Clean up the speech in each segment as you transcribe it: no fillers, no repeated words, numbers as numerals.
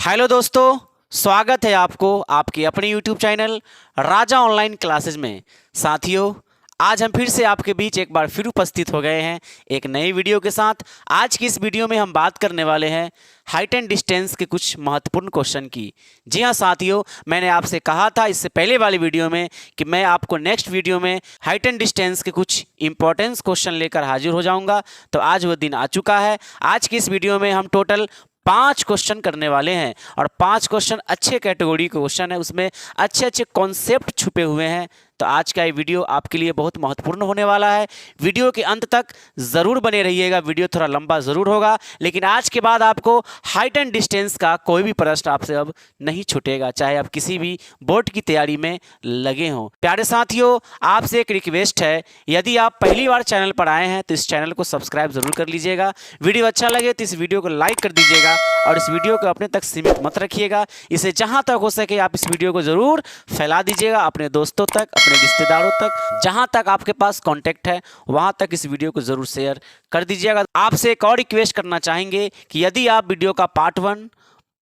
Hello दोस्तों, स्वागत है आपको आपके अपने YouTube चैनल राजा ऑनलाइन क्लासेस में। साथियों, आज हम फिर से आपके बीच एक बार फिर उपस्थित हो गए हैं एक नई वीडियो के साथ। आज की इस वीडियो में हम बात करने वाले हैं हाइट एंड डिस्टेंस के कुछ महत्वपूर्ण क्वेश्चन की। जी हाँ साथियों, मैंने आपसे कहा था इससे पहले वाली वीडियो में कि मैं आपको नेक्स्ट वीडियो में हाइट एंड डिस्टेंस के कुछ इंपॉर्टेंस क्वेश्चन लेकर हाजिर हो जाऊंगा। तो आज वो दिन आ चुका है। आज की इस वीडियो में हम टोटल 5 क्वेश्चन करने वाले हैं और 5 क्वेश्चन अच्छे कैटेगरी के क्वेश्चन है, उसमें अच्छे अच्छे कॉन्सेप्ट छुपे हुए हैं। तो आज का ये वीडियो आपके लिए बहुत महत्वपूर्ण होने वाला है। वीडियो के अंत तक ज़रूर बने रहिएगा। वीडियो थोड़ा लंबा ज़रूर होगा, लेकिन आज के बाद आपको हाइट एंड डिस्टेंस का कोई भी प्रश्न आपसे अब नहीं छूटेगा, चाहे आप किसी भी बोर्ड की तैयारी में लगे हों। प्यारे साथियों, आपसे एक रिक्वेस्ट है, यदि आप पहली बार चैनल पर आए हैं तो इस चैनल को सब्सक्राइब जरूर कर लीजिएगा। वीडियो अच्छा लगे तो इस वीडियो को लाइक कर दीजिएगा और इस वीडियो को अपने तक सीमित मत रखिएगा। इसे जहां तक हो सके आप इस वीडियो को ज़रूर फैला दीजिएगा अपने दोस्तों तक, अपने रिश्तेदारों तक, जहां तक आपके पास कांटेक्ट है वहां तक इस वीडियो को ज़रूर शेयर कर दीजिएगा। आपसे एक और रिक्वेस्ट करना चाहेंगे कि यदि आप वीडियो का part 1,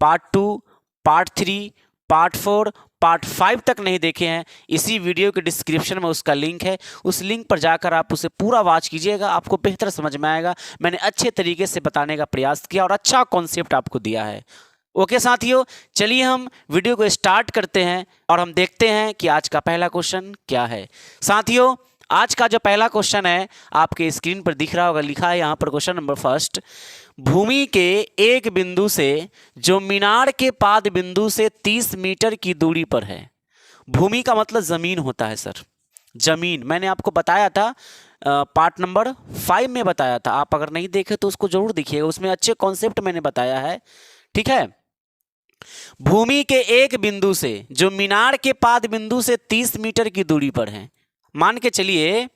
part 2, part 3, part 4, part 5 तक नहीं देखे हैं, इसी वीडियो के डिस्क्रिप्शन में उसका लिंक है। उस लिंक पर जाकर आप उसे पूरा वॉच कीजिएगा, आपको बेहतर समझ में आएगा। मैंने अच्छे तरीके से बताने का प्रयास किया और अच्छा कॉन्सेप्ट आपको दिया है। ओके साथियों, चलिए हम वीडियो को स्टार्ट करते हैं और हम देखते हैं कि आज का पहला क्वेश्चन क्या है। साथियों, आज का जो पहला क्वेश्चन है आपके स्क्रीन पर दिख रहा होगा, लिखा है यहाँ पर क्वेश्चन नंबर फर्स्ट। भूमि के एक बिंदु से जो मीनार के पाद बिंदु से 30 मीटर की दूरी पर है। भूमि का मतलब जमीन होता है सर, जमीन। मैंने आपको बताया था पार्ट नंबर 5 में बताया था। आप अगर नहीं देखे तो उसको जरूर देखिएगा, उसमें अच्छे कॉन्सेप्ट मैंने बताया है। ठीक है, भूमि के एक बिंदु से जो मीनार के पाद बिंदु से 30 मीटर की दूरी पर है। मान के चलिए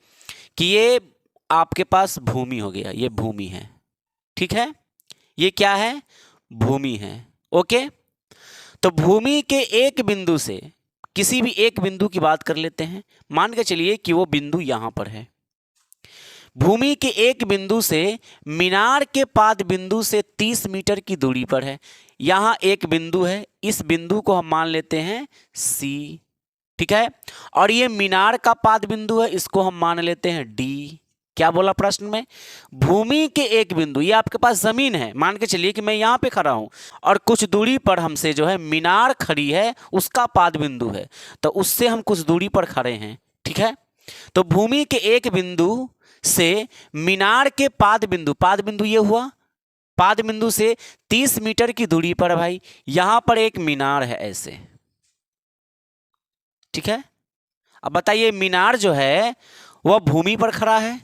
कि ये आपके पास भूमि हो गया, ये भूमि है। ठीक है, ये क्या है? भूमि है। ओके, तो भूमि के एक बिंदु से, किसी भी एक बिंदु की बात कर लेते हैं। मान के चलिए कि वो बिंदु यहां पर है। भूमि के एक बिंदु से मीनार के पाद बिंदु से 30 मीटर की दूरी पर है। यहां एक बिंदु है, इस बिंदु को हम मान लेते हैं C। ठीक है, और ये मीनार का पाद बिंदु है, इसको हम मान लेते हैं D। क्या बोला प्रश्न में? भूमि के एक बिंदु, ये आपके पास जमीन है। मान के चलिए कि मैं यहां पे खड़ा हूं और कुछ दूरी पर हमसे जो है मीनार खड़ी है, उसका पाद बिंदु है, तो उससे हम कुछ दूरी पर खड़े हैं। ठीक है, तो भूमि के एक बिंदु से मीनार के पाद बिंदु ये हुआ, पाद बिंदु से 30 मीटर की दूरी पर भाई यहां पर एक मीनार है ऐसे। ठीक है, अब बताइए, मीनार जो है वह भूमि पर खड़ा है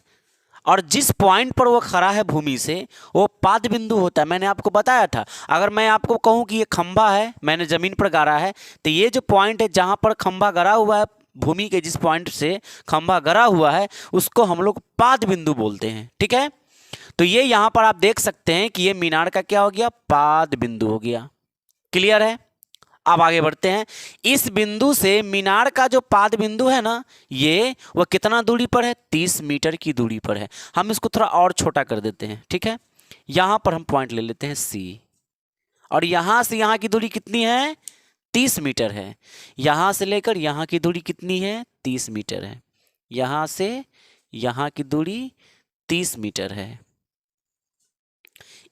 और जिस पॉइंट पर वो खड़ा है भूमि से, वो पाद बिंदु होता है। मैंने आपको बताया था, अगर मैं आपको कहूं कि ये खंभा है, मैंने जमीन पर गाड़ा है, तो ये जो पॉइंट है जहां पर खंभा गड़ा हुआ है, भूमि के जिस पॉइंट से खंभा गड़ा हुआ है, उसको हम लोग पाद बिंदु बोलते हैं। ठीक है, तो ये यहां पर आप देख सकते हैं कि ये मीनार का क्या हो गया? पाद बिंदु हो गया। क्लियर है? अब आगे बढ़ते हैं। इस बिंदु से मीनार का जो पाद बिंदु है ना, ये वह कितना दूरी पर है? 30 मीटर की दूरी पर है। हम इसको थोड़ा और छोटा कर देते हैं। ठीक है, यहां पर हम पॉइंट ले लेते हैं C, और यहां से यहां की दूरी कितनी है? 30 मीटर है। यहां से लेकर यहां की दूरी कितनी है? 30 मीटर है। यहां से यहां की दूरी 30 मीटर है।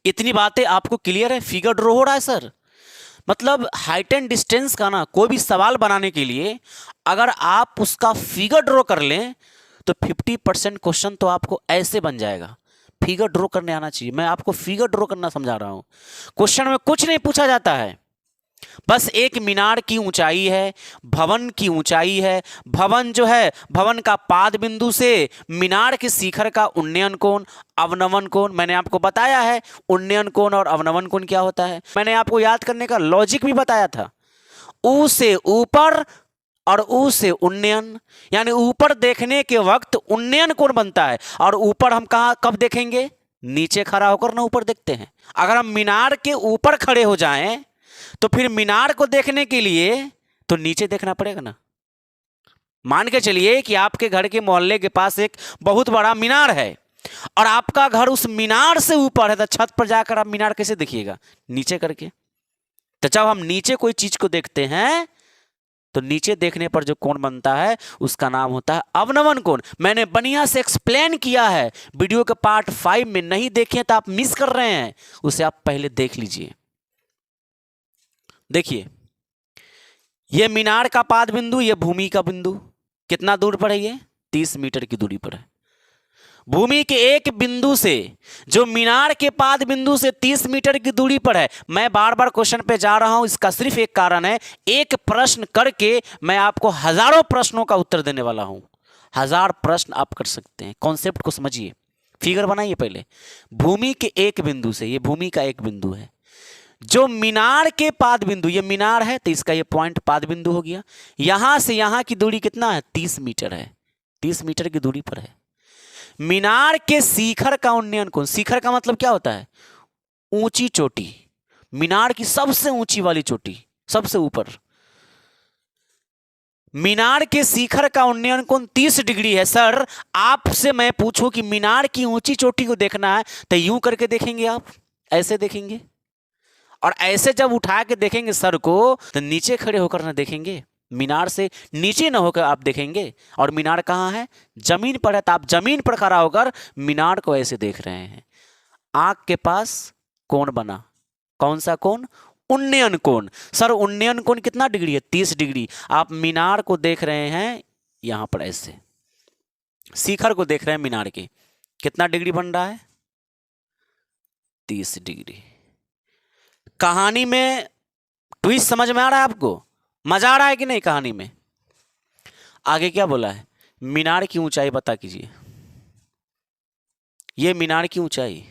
इतनी बातें आपको क्लियर है? फिगर ड्रॉ हो रहा है सर? मतलब हाइट एंड डिस्टेंस का ना कोई भी सवाल बनाने के लिए अगर आप उसका फिगर ड्रॉ कर लें तो 50% क्वेश्चन तो आपको ऐसे बन जाएगा। फिगर ड्रॉ करने आना चाहिए। मैं आपको फिगर ड्रॉ करना समझा रहा हूं। क्वेश्चन में कुछ नहीं पूछा जाता है, बस एक मीनार की ऊंचाई है, भवन की ऊंचाई है, भवन जो है, भवन का पाद बिंदु से मीनार के शिखर का उन्नयन कोण, अवनमन कोण। मैंने आपको बताया है उन्नयन कोण और अवनमन कोण क्या होता है। मैंने आपको याद करने का लॉजिक भी बताया था। ऊ से ऊपर और ऊ से उन्नयन, यानी ऊपर देखने के वक्त उन्नयन कोण बनता है, और ऊपर हम कहां कब देखेंगे? नीचे खड़ा होकर ना ऊपर देखते हैं। अगर हम मीनार के ऊपर खड़े हो जाएं तो फिर मीनार को देखने के लिए तो नीचे देखना पड़ेगा ना। मान के चलिए कि आपके घर के मोहल्ले के पास एक बहुत बड़ा मीनार है और आपका घर उस मीनार से ऊपर है, तो छत पर जाकर आप मीनार कैसे देखिएगा? नीचे करके। तो जब हम नीचे कोई चीज को देखते हैं तो नीचे देखने पर जो कोण बनता है उसका नाम होता है अवनमन कोण। मैंने बढ़िया से एक्सप्लेन किया है, वीडियो के पार्ट 5 में नहीं देखे तो आप मिस कर रहे हैं, उसे आप पहले देख लीजिए। देखिए ये मीनार का पाद बिंदु, ये भूमि का बिंदु, कितना दूर पर है? ये 30 मीटर की दूरी पर है। भूमि के एक बिंदु से जो मीनार के पाद बिंदु से 30 मीटर की दूरी पर है। मैं बार बार क्वेश्चन पे जा रहा हूं, इसका सिर्फ एक कारण है, एक प्रश्न करके मैं आपको हजारों प्रश्नों का उत्तर देने वाला हूं। 1000 प्रश्न आप कर सकते हैं। कॉन्सेप्ट को समझिए, फिगर बनाइए पहले। भूमि के एक बिंदु से, ये भूमि का एक बिंदु है, जो मीनार के पाद बिंदु, ये मीनार है तो इसका ये पॉइंट पाद बिंदु हो गया। यहां से यहां की दूरी कितना है? 30 मीटर है। 30 मीटर की दूरी पर है। मीनार के शिखर का उन्नयन कोण, शिखर का मतलब क्या होता है? ऊंची चोटी, मीनार की सबसे ऊंची वाली चोटी, सबसे ऊपर। मीनार के शिखर का उन्नयन कोण 30 डिग्री है। सर आपसे मैं पूछूं कि मीनार की ऊंची चोटी को देखना है तो यूं करके देखेंगे आप, ऐसे देखेंगे, और ऐसे जब उठा के देखेंगे सर को तो नीचे खड़े होकर ना देखेंगे, मीनार से नीचे ना होकर आप देखेंगे। और मीनार कहाँ है? जमीन पर है, तो आप जमीन पर खड़ा होकर मीनार को ऐसे देख रहे हैं। आंख के पास कोण बना, कौन सा कोण? उन्नयन कोण। सर उन्नयन कोण कितना डिग्री है? 30 डिग्री। आप मीनार को देख रहे हैं यहां पर ऐसे, शिखर को देख रहे हैं मीनार के, कितना डिग्री बन रहा है? 30 डिग्री। कहानी में ट्विस्ट समझ में आ रहा है आपको? मजा आ रहा है कि नहीं कहानी में? आगे क्या बोला है? मीनार की ऊंचाई बता कीजिए। ये मीनार की ऊंचाई।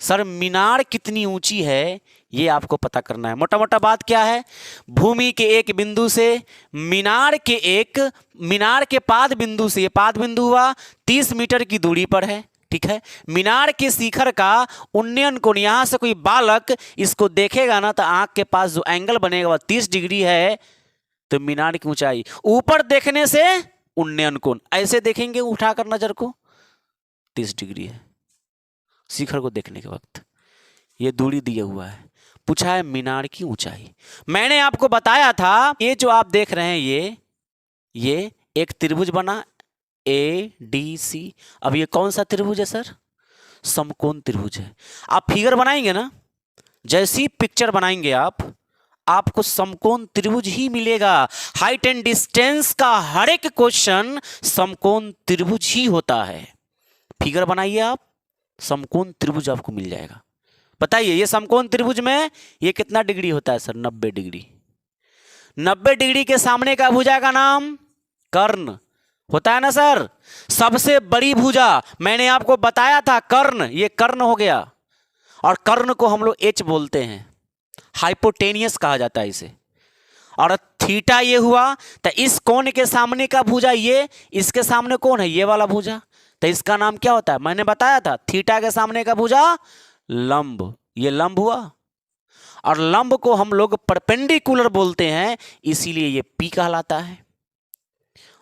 सर मीनार कितनी ऊंची है ये आपको पता करना है। मोटा मोटा बात क्या है? भूमि के एक बिंदु से मीनार के पाद बिंदु से, ये पाद बिंदु हुआ, 30 मीटर की दूरी पर है। ठीक है। मीनार के शिखर का उन्नयन कोण, यहां से कोई बालक इसको देखेगा ना तो आंख के पास जो एंगल बनेगा वह 30 डिग्री है। तो मीनार की ऊंचाई, ऊपर देखने से उन्नयन कोण, ऐसे देखेंगे उठाकर नजर को 30 डिग्री है। शिखर को देखने के वक्त ये दूरी दिया हुआ है। पूछा है मीनार की ऊंचाई। मैंने आपको बताया था ये जो आप देख रहे हैं ये एक त्रिभुज बना ADC। अब ये कौन सा त्रिभुज है सर? समकोण त्रिभुज है। आप फिगर बनाएंगे ना, जैसी पिक्चर बनाएंगे आपको समकोण त्रिभुज ही मिलेगा। हाइट एंड डिस्टेंस का हर एक क्वेश्चन समकोण त्रिभुज ही होता है। फिगर बनाइए आप, समकोण त्रिभुज आपको मिल जाएगा। बताइए ये समकोण त्रिभुज में ये कितना डिग्री होता है सर? 90 डिग्री। 90 डिग्री के सामने का भुजा का नाम कर्ण होता है ना सर? सबसे बड़ी भुजा मैंने आपको बताया था कर्ण, ये कर्ण हो गया। और कर्ण को हम लोग H बोलते हैं, हाइपोटेनियस कहा जाता है इसे। और थीटा ये हुआ, तो इस कोण के सामने का भुजा ये, इसके सामने कौन है? ये वाला भुजा, तो इसका नाम क्या होता है? मैंने बताया था थीटा के सामने का भुजा लंब, ये लंब हुआ। और लंब को हम लोग परपेंडिकुलर बोलते हैं, इसीलिए ये P कहलाता है।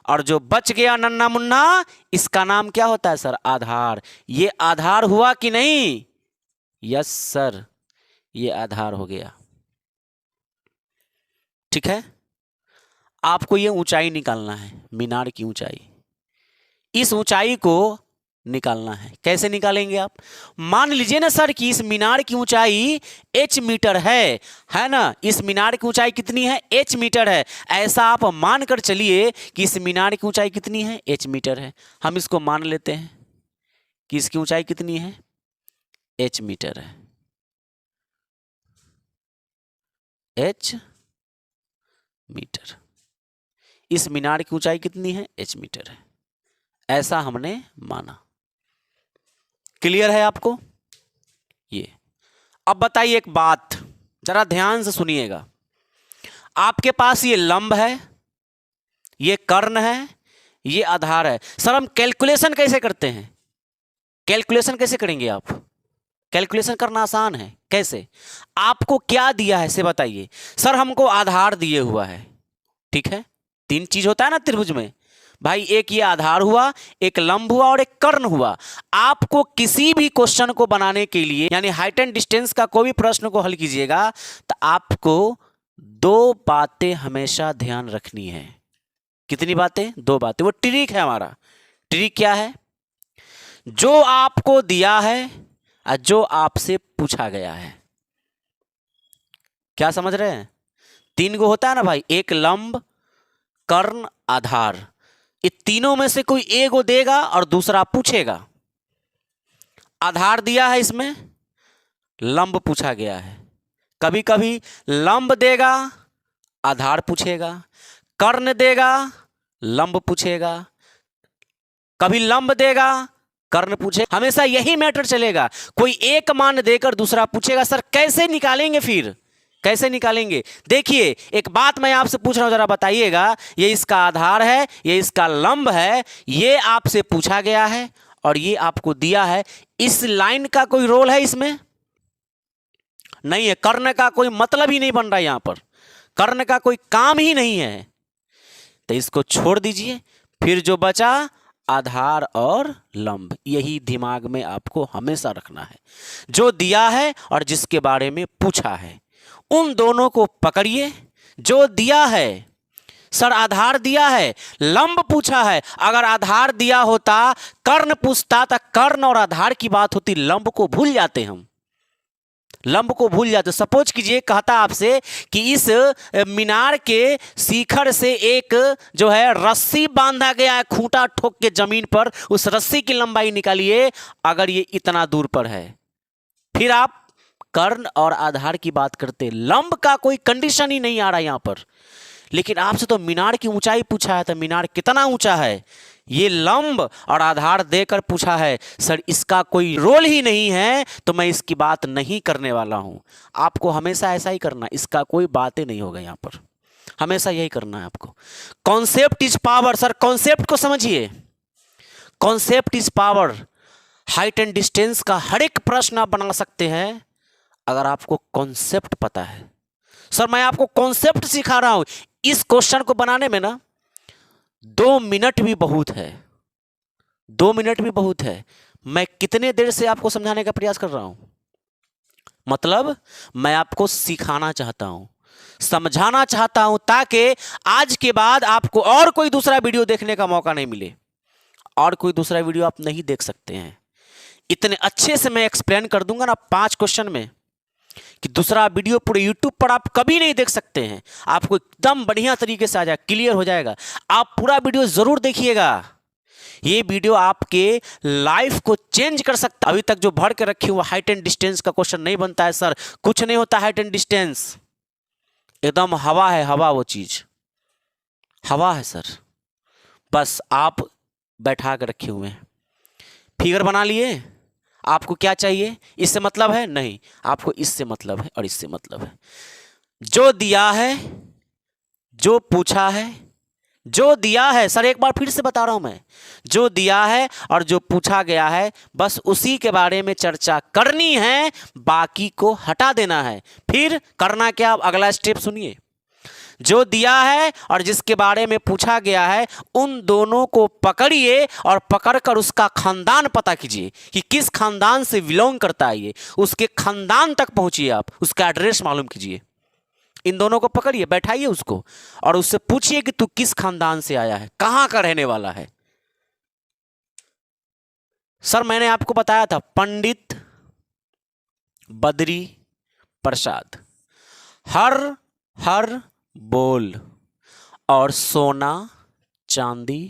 और जो बच गया नन्ना मुन्ना, इसका नाम क्या होता है सर? आधार। ये आधार हुआ कि नहीं? यस सर, ये आधार हो गया। ठीक है। आपको ये ऊंचाई निकालना है, मीनार की ऊंचाई। इस ऊंचाई को निकालना है। कैसे निकालेंगे आप? मान लीजिए ना सर कि इस मीनार की ऊंचाई h मीटर है ना? इस मीनार की ऊंचाई कितनी है? h मीटर है। ऐसा आप मानकर चलिए कि इस मीनार की ऊंचाई कितनी है? h मीटर है। हम इसको मान लेते हैं कि इसकी ऊंचाई कितनी है? h मीटर है। h metre. इस मीनार की ऊंचाई कितनी है? h मीटर है। ऐसा हमने माना। क्लियर है आपको ये? अब बताइए एक बात, जरा ध्यान से सुनिएगा। आपके पास ये लंब है, ये कर्ण है, ये आधार है। सर हम कैलकुलेशन कैसे करते हैं? कैलकुलेशन कैसे करेंगे आप? कैलकुलेशन करना आसान है। कैसे? आपको क्या दिया है से बताइए। सर हमको आधार दिए हुआ है, ठीक है? 3 चीज होता है ना त्रिभुज में, भाई एक ये आधार हुआ, एक लंब हुआ और एक कर्ण हुआ। आपको किसी भी क्वेश्चन को बनाने के लिए, यानी हाइट एंड डिस्टेंस का कोई भी प्रश्न को हल कीजिएगा, तो आपको दो बातें हमेशा ध्यान रखनी है। कितनी बातें? दो बातें। वो ट्रिक है हमारा। ट्रिक क्या है? जो आपको दिया है और जो आपसे पूछा गया है। क्या समझ रहे हैं? तीन गो होता है ना भाई, एक लंब, कर्ण, आधार। ये तीनों में से कोई एक गो देगा और दूसरा पूछेगा। आधार दिया है, इसमें लंब पूछा गया है। कभी कभी लंब देगा, आधार पूछेगा। कर्ण देगा, लंब पूछेगा। कभी लंब देगा, कर्ण पूछे। हमेशा यही मैटर चलेगा। कोई एक मान देकर दूसरा पूछेगा। सर कैसे निकालेंगे? फिर कैसे निकालेंगे? देखिए, एक बात मैं आपसे पूछ रहा हूं, जरा बताइएगा। ये इसका आधार है, ये इसका लंब है, ये आपसे पूछा गया है और ये आपको दिया है। इस लाइन का कोई रोल है इसमें? नहीं है। कर्ण का कोई मतलब ही नहीं बन रहा यहां पर। कर्ण का कोई काम ही नहीं है, तो इसको छोड़ दीजिए। फिर जो बचा, आधार और लंब। यही दिमाग में आपको हमेशा रखना है। जो दिया है और जिसके बारे में पूछा है, उन दोनों को पकड़िए। जो दिया है, सर आधार दिया है, लंब पूछा है। अगर आधार दिया होता, कर्ण पूछता, तो कर्ण और आधार की बात होती। लंब को भूल जाते हम, लंब को भूल जाते। सपोज कीजिए, कहता आपसे कि इस मीनार के शिखर से एक जो है रस्सी बांधा गया है, खूंटा ठोक के जमीन पर, उस रस्सी की लंबाई निकालिए। अगर ये इतना दूर पर है, फिर आप कर्ण और आधार की बात करते। लंब का कोई कंडीशन ही नहीं आ रहा यहां पर। लेकिन आपसे तो मीनार की ऊंचाई पूछा है, तो मीनार कितना ऊंचा है, ये लंब और आधार देकर पूछा है। सर इसका कोई रोल ही नहीं है, तो मैं इसकी बात नहीं करने वाला हूं। आपको हमेशा ऐसा ही करना, इसका कोई बातें नहीं होगा यहां पर। हमेशा यही करना है आपको। Concept is power. Sir concept को समझिए। Concept is power. Height and distance का हर एक प्रश्न आप बना सकते हैं अगर आपको कॉन्सेप्ट पता है। सर मैं आपको कॉन्सेप्ट सिखा रहा हूं। इस क्वेश्चन को बनाने में ना 2 मिनट भी बहुत है। 2 मिनट भी बहुत है। मैं कितने देर से आपको समझाने का प्रयास कर रहा हूं? मतलब मैं आपको सिखाना चाहता हूं, समझाना चाहता हूं, ताकि आज के बाद आपको और कोई दूसरा वीडियो देखने का मौका नहीं मिले। और कोई दूसरा वीडियो आप नहीं देख सकते हैं। इतने अच्छे से मैं एक्सप्लेन कर दूंगा ना 5 क्वेश्चन में, कि दूसरा वीडियो पूरे YouTube पर आप कभी नहीं देख सकते हैं। आपको एकदम बढ़िया तरीके से आ जाएगा, क्लियर हो जाएगा। आप पूरा वीडियो जरूर देखिएगा। ये वीडियो आपके लाइफ को चेंज कर सकता है। अभी तक जो भर के रखे हुए हाइट एंड डिस्टेंस का क्वेश्चन नहीं बनता है सर, कुछ नहीं होता हाइट एंड डिस्टेंस। एकदम हवा है, हवा। वो चीज हवा है सर। बस आप बैठा कर रखे हुए हैं। फिगर बना लिए। आपको क्या चाहिए? इससे मतलब है? नहीं, आपको इससे मतलब है और इससे मतलब है। जो दिया है, जो पूछा है, जो दिया है, सर एक बार फिर से बता रहा हूं मैं, जो दिया है और जो पूछा गया है, बस उसी के बारे में चर्चा करनी है, बाकी को हटा देना है। फिर करना क्या? अगला स्टेप सुनिए। जो दिया है और जिसके बारे में पूछा गया है, उन दोनों को पकड़िए और पकड़कर उसका खानदान पता कीजिए कि किस खानदान से बिलोंग करता है ये। उसके खानदान तक पहुंचिए, आप उसका एड्रेस मालूम कीजिए। इन दोनों को पकड़िए, बैठाइए उसको और उससे पूछिए कि तू किस खानदान से आया है, कहां का रहने वाला है। सर मैंने आपको बताया था, पंडित बद्री प्रसाद। हर हर बोल और सोना चांदी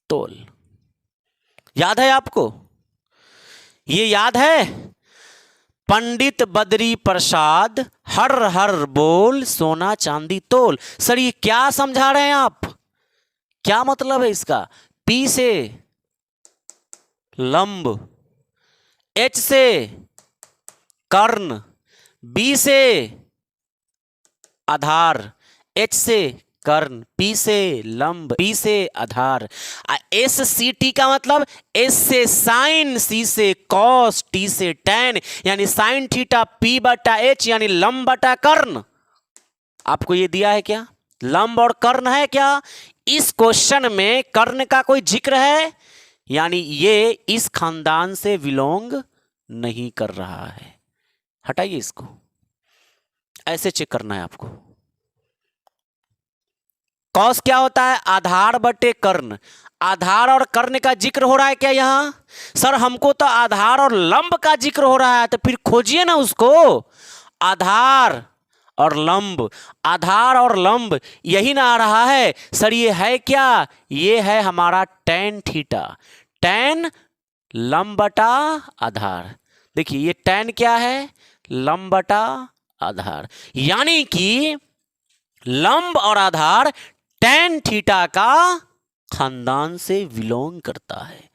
तोल। याद है आपको? ये याद है? पंडित बद्री प्रसाद, हर हर बोल, सोना चांदी तोल। सर ये क्या समझा रहे हैं आप? क्या मतलब है इसका? पी से लंब, एच से कर्ण, बी से आधार, एच से कर्ण, पी से लंब, पी से आधार। एस सी टी का मतलब एस से साइन, सी से कॉस, टी से टैन, यानी साइन थीटा पी बटा एच, यानी लंब बटा कर्ण। आपको ये दिया है क्या? लंब और कर्ण है क्या? इस क्वेश्चन में कर्ण का कोई जिक्र है, यानी ये इस खानदान से बिलोंग नहीं कर रहा है। हटाइए इसको, ऐसे चेक करना है आपको। कॉस क्या होता है? आधार बटे कर्ण। आधार और कर्ण का जिक्र हो रहा है क्या यहां? सर हमको तो आधार और लंब का जिक्र हो रहा है, तो फिर खोजिए ना उसको। आधार और लंब, आधार और लंब यही ना आ रहा है सर। ये है क्या? ये है हमारा tan थीटा। tan लंब बटा आधार। देखिए ये tan क्या है? लंब बटा आधार, यानी कि लंब और आधार tan थीटा का खानदान से बिलोंग करता है।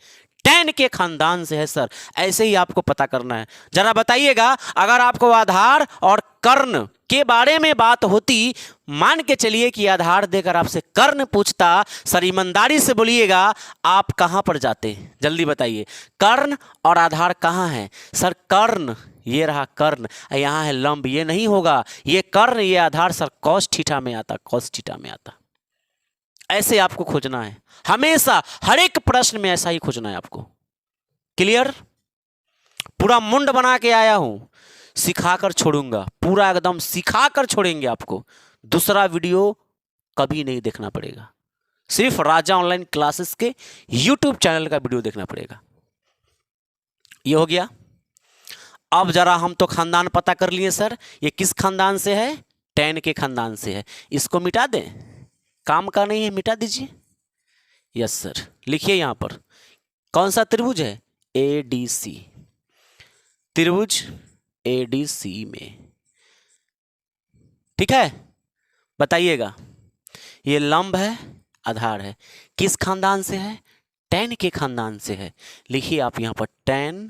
tan के खानदान से है सर, ऐसे ही आपको पता करना है। जरा बताइएगा, अगर आपको आधार और कर्ण के बारे में बात होती, मान के चलिए कि आधार देकर आपसे कर्ण पूछता, सर ईमानदारी से बोलिएगा आप कहां पर जाते? जल्दी बताइए, कर्ण और आधार कहां है? सर कर्ण, ये रहा कर्ण, यहां है लंब, ये नहीं होगा। ये कर्ण ये आधार सर cos थीटा में आता, cos थीटा में आता। ऐसे आपको खोजना है हमेशा, हर एक प्रश्न में ऐसा ही खोजना है आपको। क्लियर? पूरा मुंड बना के आया हूं, सिखाकर छोड़ूंगा, पूरा एकदम सिखाकर छोड़ेंगे आपको। दूसरा वीडियो कभी नहीं देखना पड़ेगा, सिर्फ राजा ऑनलाइन क्लासेस के यूट्यूब चैनल का वीडियो देखना पड़ेगा। ये हो गया। अब जरा हम तो खानदान पता कर लिए सर, ये किस खानदान से है? tan के खानदान से है। इसको मिटा दें, काम का नहीं है, मिटा दीजिए। यस सर, लिखिए यहां पर कौन सा त्रिभुज है? ADC, त्रिभुज ADC में। ठीक है, बताइएगा, ये लंब है, आधार है, किस खानदान से है? tan के खानदान से है। लिखिए आप यहां पर tan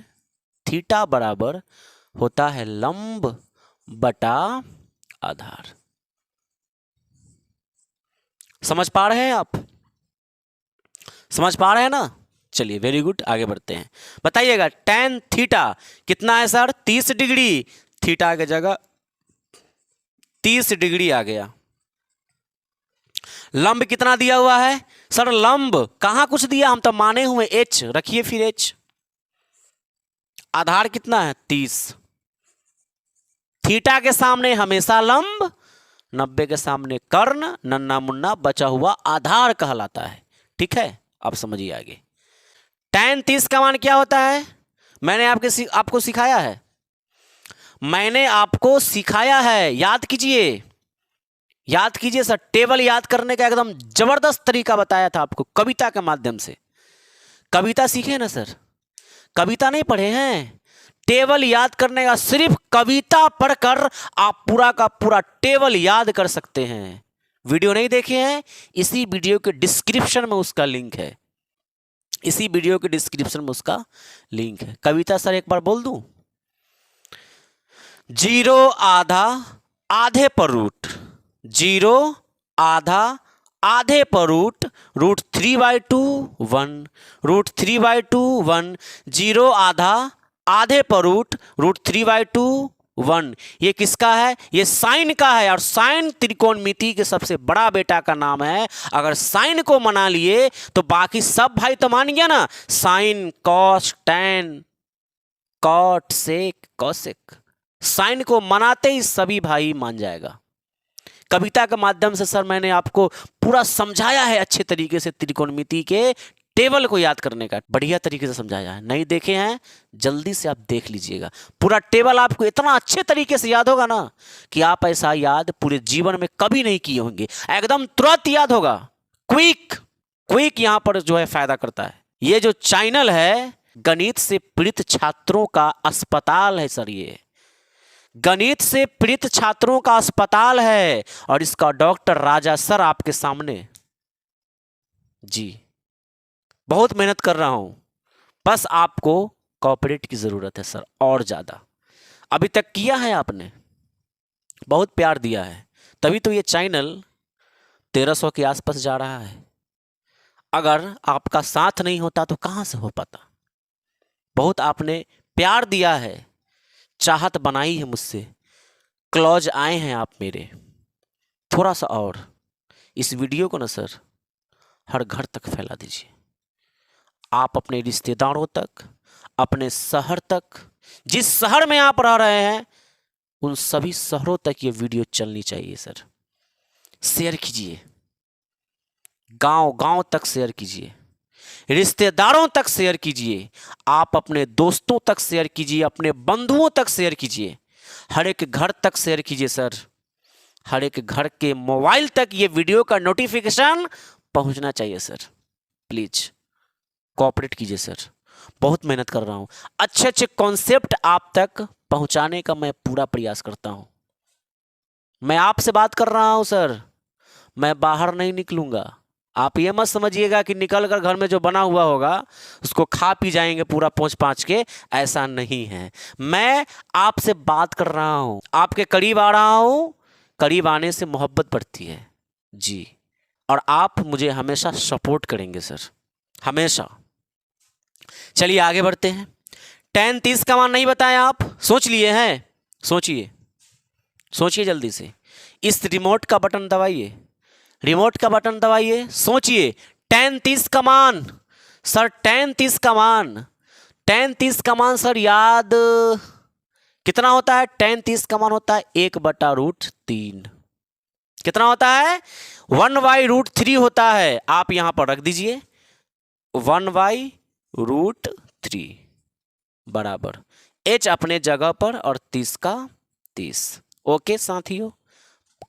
थीटा बराबर होता है लंब बटा आधार। समझ पा रहे हैं आप? समझ पा रहे हैं ना? चलिए वेरी गुड, आगे बढ़ते हैं। बताइएगा tan थीटा कितना है सर? 30 डिग्री। थीटा की जगह 30 डिग्री आ गया। लंब कितना दिया हुआ है? सर लंब कहां कुछ दिया, हम तो माने हुए h, रखिए फिर h। आधार कितना है? 30। थीटा के सामने हमेशा लंब, 90 के सामने कर्ण, नन्ना मुन्ना बचा हुआ आधार कहलाता है। ठीक है, अब समझिए आगे। tan 30 का मान क्या होता है? मैंने आपको सिखाया है, मैंने आपको सिखाया है, याद कीजिए, याद कीजिए सर। टेबल याद करने का एकदम जबरदस्त तरीका बताया था आपको कविता के माध्यम से। कविता सीखे ना सर? कविता नहीं पढ़े हैं? टेबल याद करने का, सिर्फ कविता पढ़कर आप पूरा का पूरा टेबल याद कर सकते हैं। वीडियो नहीं देखे हैं? इसी वीडियो के डिस्क्रिप्शन में उसका लिंक है, इसी वीडियो के डिस्क्रिप्शन में उसका लिंक है। कविता सर एक बार बोल दूं? 0 आधा आधे पर रूट, 0 आधा आधे पर रूट, √3/2 1, √3/2 1, 0 आधा आधे पर रूट, √3/2 1। ये किसका है? ये साइन का है, और साइन त्रिकोणमिति के सबसे बड़ा बेटा का नाम है। अगर साइन को मना लिए तो बाकी सब भाई तो मान गया ना, साइन, कॉस, टैन, कॉट, सेक, कॉसेक। साइन को मनाते ही सभी भाई मान जाएगा। कविता के माध्यम से सर मैंने आपको पूरा समझाया है अच्छे तरीके से, त्रिकोणमिति के टेबल को याद करने का बढ़िया तरीके से समझाया है। नहीं देखे हैं? जल्दी से आप देख लीजिएगा। पूरा टेबल आपको इतना अच्छे तरीके से याद होगा ना कि आप ऐसा याद पूरे जीवन में कभी नहीं किए होंगे, एकदम तुरंत याद होगा। क्विक यहां पर जो है फायदा करता है। ये जो चैनल है गणित से पीड़ित छात्रों का अस्पताल है सर, ये गणित से पीड़ित छात्रों का अस्पताल है, और इसका डॉक्टर राजा सर आपके सामने। जी बहुत मेहनत कर रहा हूं, बस आपको कॉपरेट की जरूरत है सर, और ज्यादा। अभी तक किया है आपने, बहुत प्यार दिया है, तभी तो ये चैनल 1300 के आसपास जा रहा है। अगर आपका साथ नहीं होता तो कहां से हो पाता। बहुत आपने प्यार दिया है, चाहत बनाई है मुझसे, क्लोज आए हैं आप मेरे। थोड़ा सा और इस वीडियो को ना सर हर घर तक फैला दीजिए। आप अपने रिश्तेदारों तक, अपने शहर तक, जिस शहर में आप रह रहे हैं उन सभी शहरों तक ये वीडियो चलनी चाहिए सर। शेयर कीजिए, गांव गांव तक शेयर कीजिए, रिश्तेदारों तक शेयर कीजिए, आप अपने दोस्तों तक शेयर कीजिए, अपने बंधुओं तक शेयर कीजिए, हर एक घर तक शेयर कीजिए सर। हर एक घर के मोबाइल तक ये वीडियो का नोटिफिकेशन पहुंचना चाहिए सर। प्लीज कोऑपरेट कीजिए सर, बहुत मेहनत कर रहा हूं, अच्छे अच्छे कॉन्सेप्ट आप तक पहुंचाने का मैं पूरा प्रयास करता हूं। मैं आपसे बात कर रहा हूं सर, मैं बाहर नहीं निकलूंगा। आप ये मत समझिएगा कि निकल कर घर में जो बना हुआ होगा उसको खा पी जाएंगे पूरा पोंछ पाँच के, ऐसा नहीं है। मैं आपसे बात कर रहा हूं, आपके करीब आ रहा हूं, करीब आने से मोहब्बत बढ़ती है जी। और आप मुझे हमेशा सपोर्ट करेंगे सर, हमेशा। चलिए आगे बढ़ते हैं। 10 30 का मान नहीं बताया, आप सोच लिए हैं? सोचिए, सोचिए जल्दी से। इस रिमोट का बटन दबाइए, रिमोट का बटन दबाइए, सोचिए। 10 30 का मान सर, 10 30 का मान, 10 30 का मान सर याद कितना होता है? 10 30 का मान होता है 1/√3। कितना होता है? 1/√3 होता है। आप यहां पर रख दीजिए 1/√3 बराबर h अपने जगह पर और 30 का 30। ओके साथियों,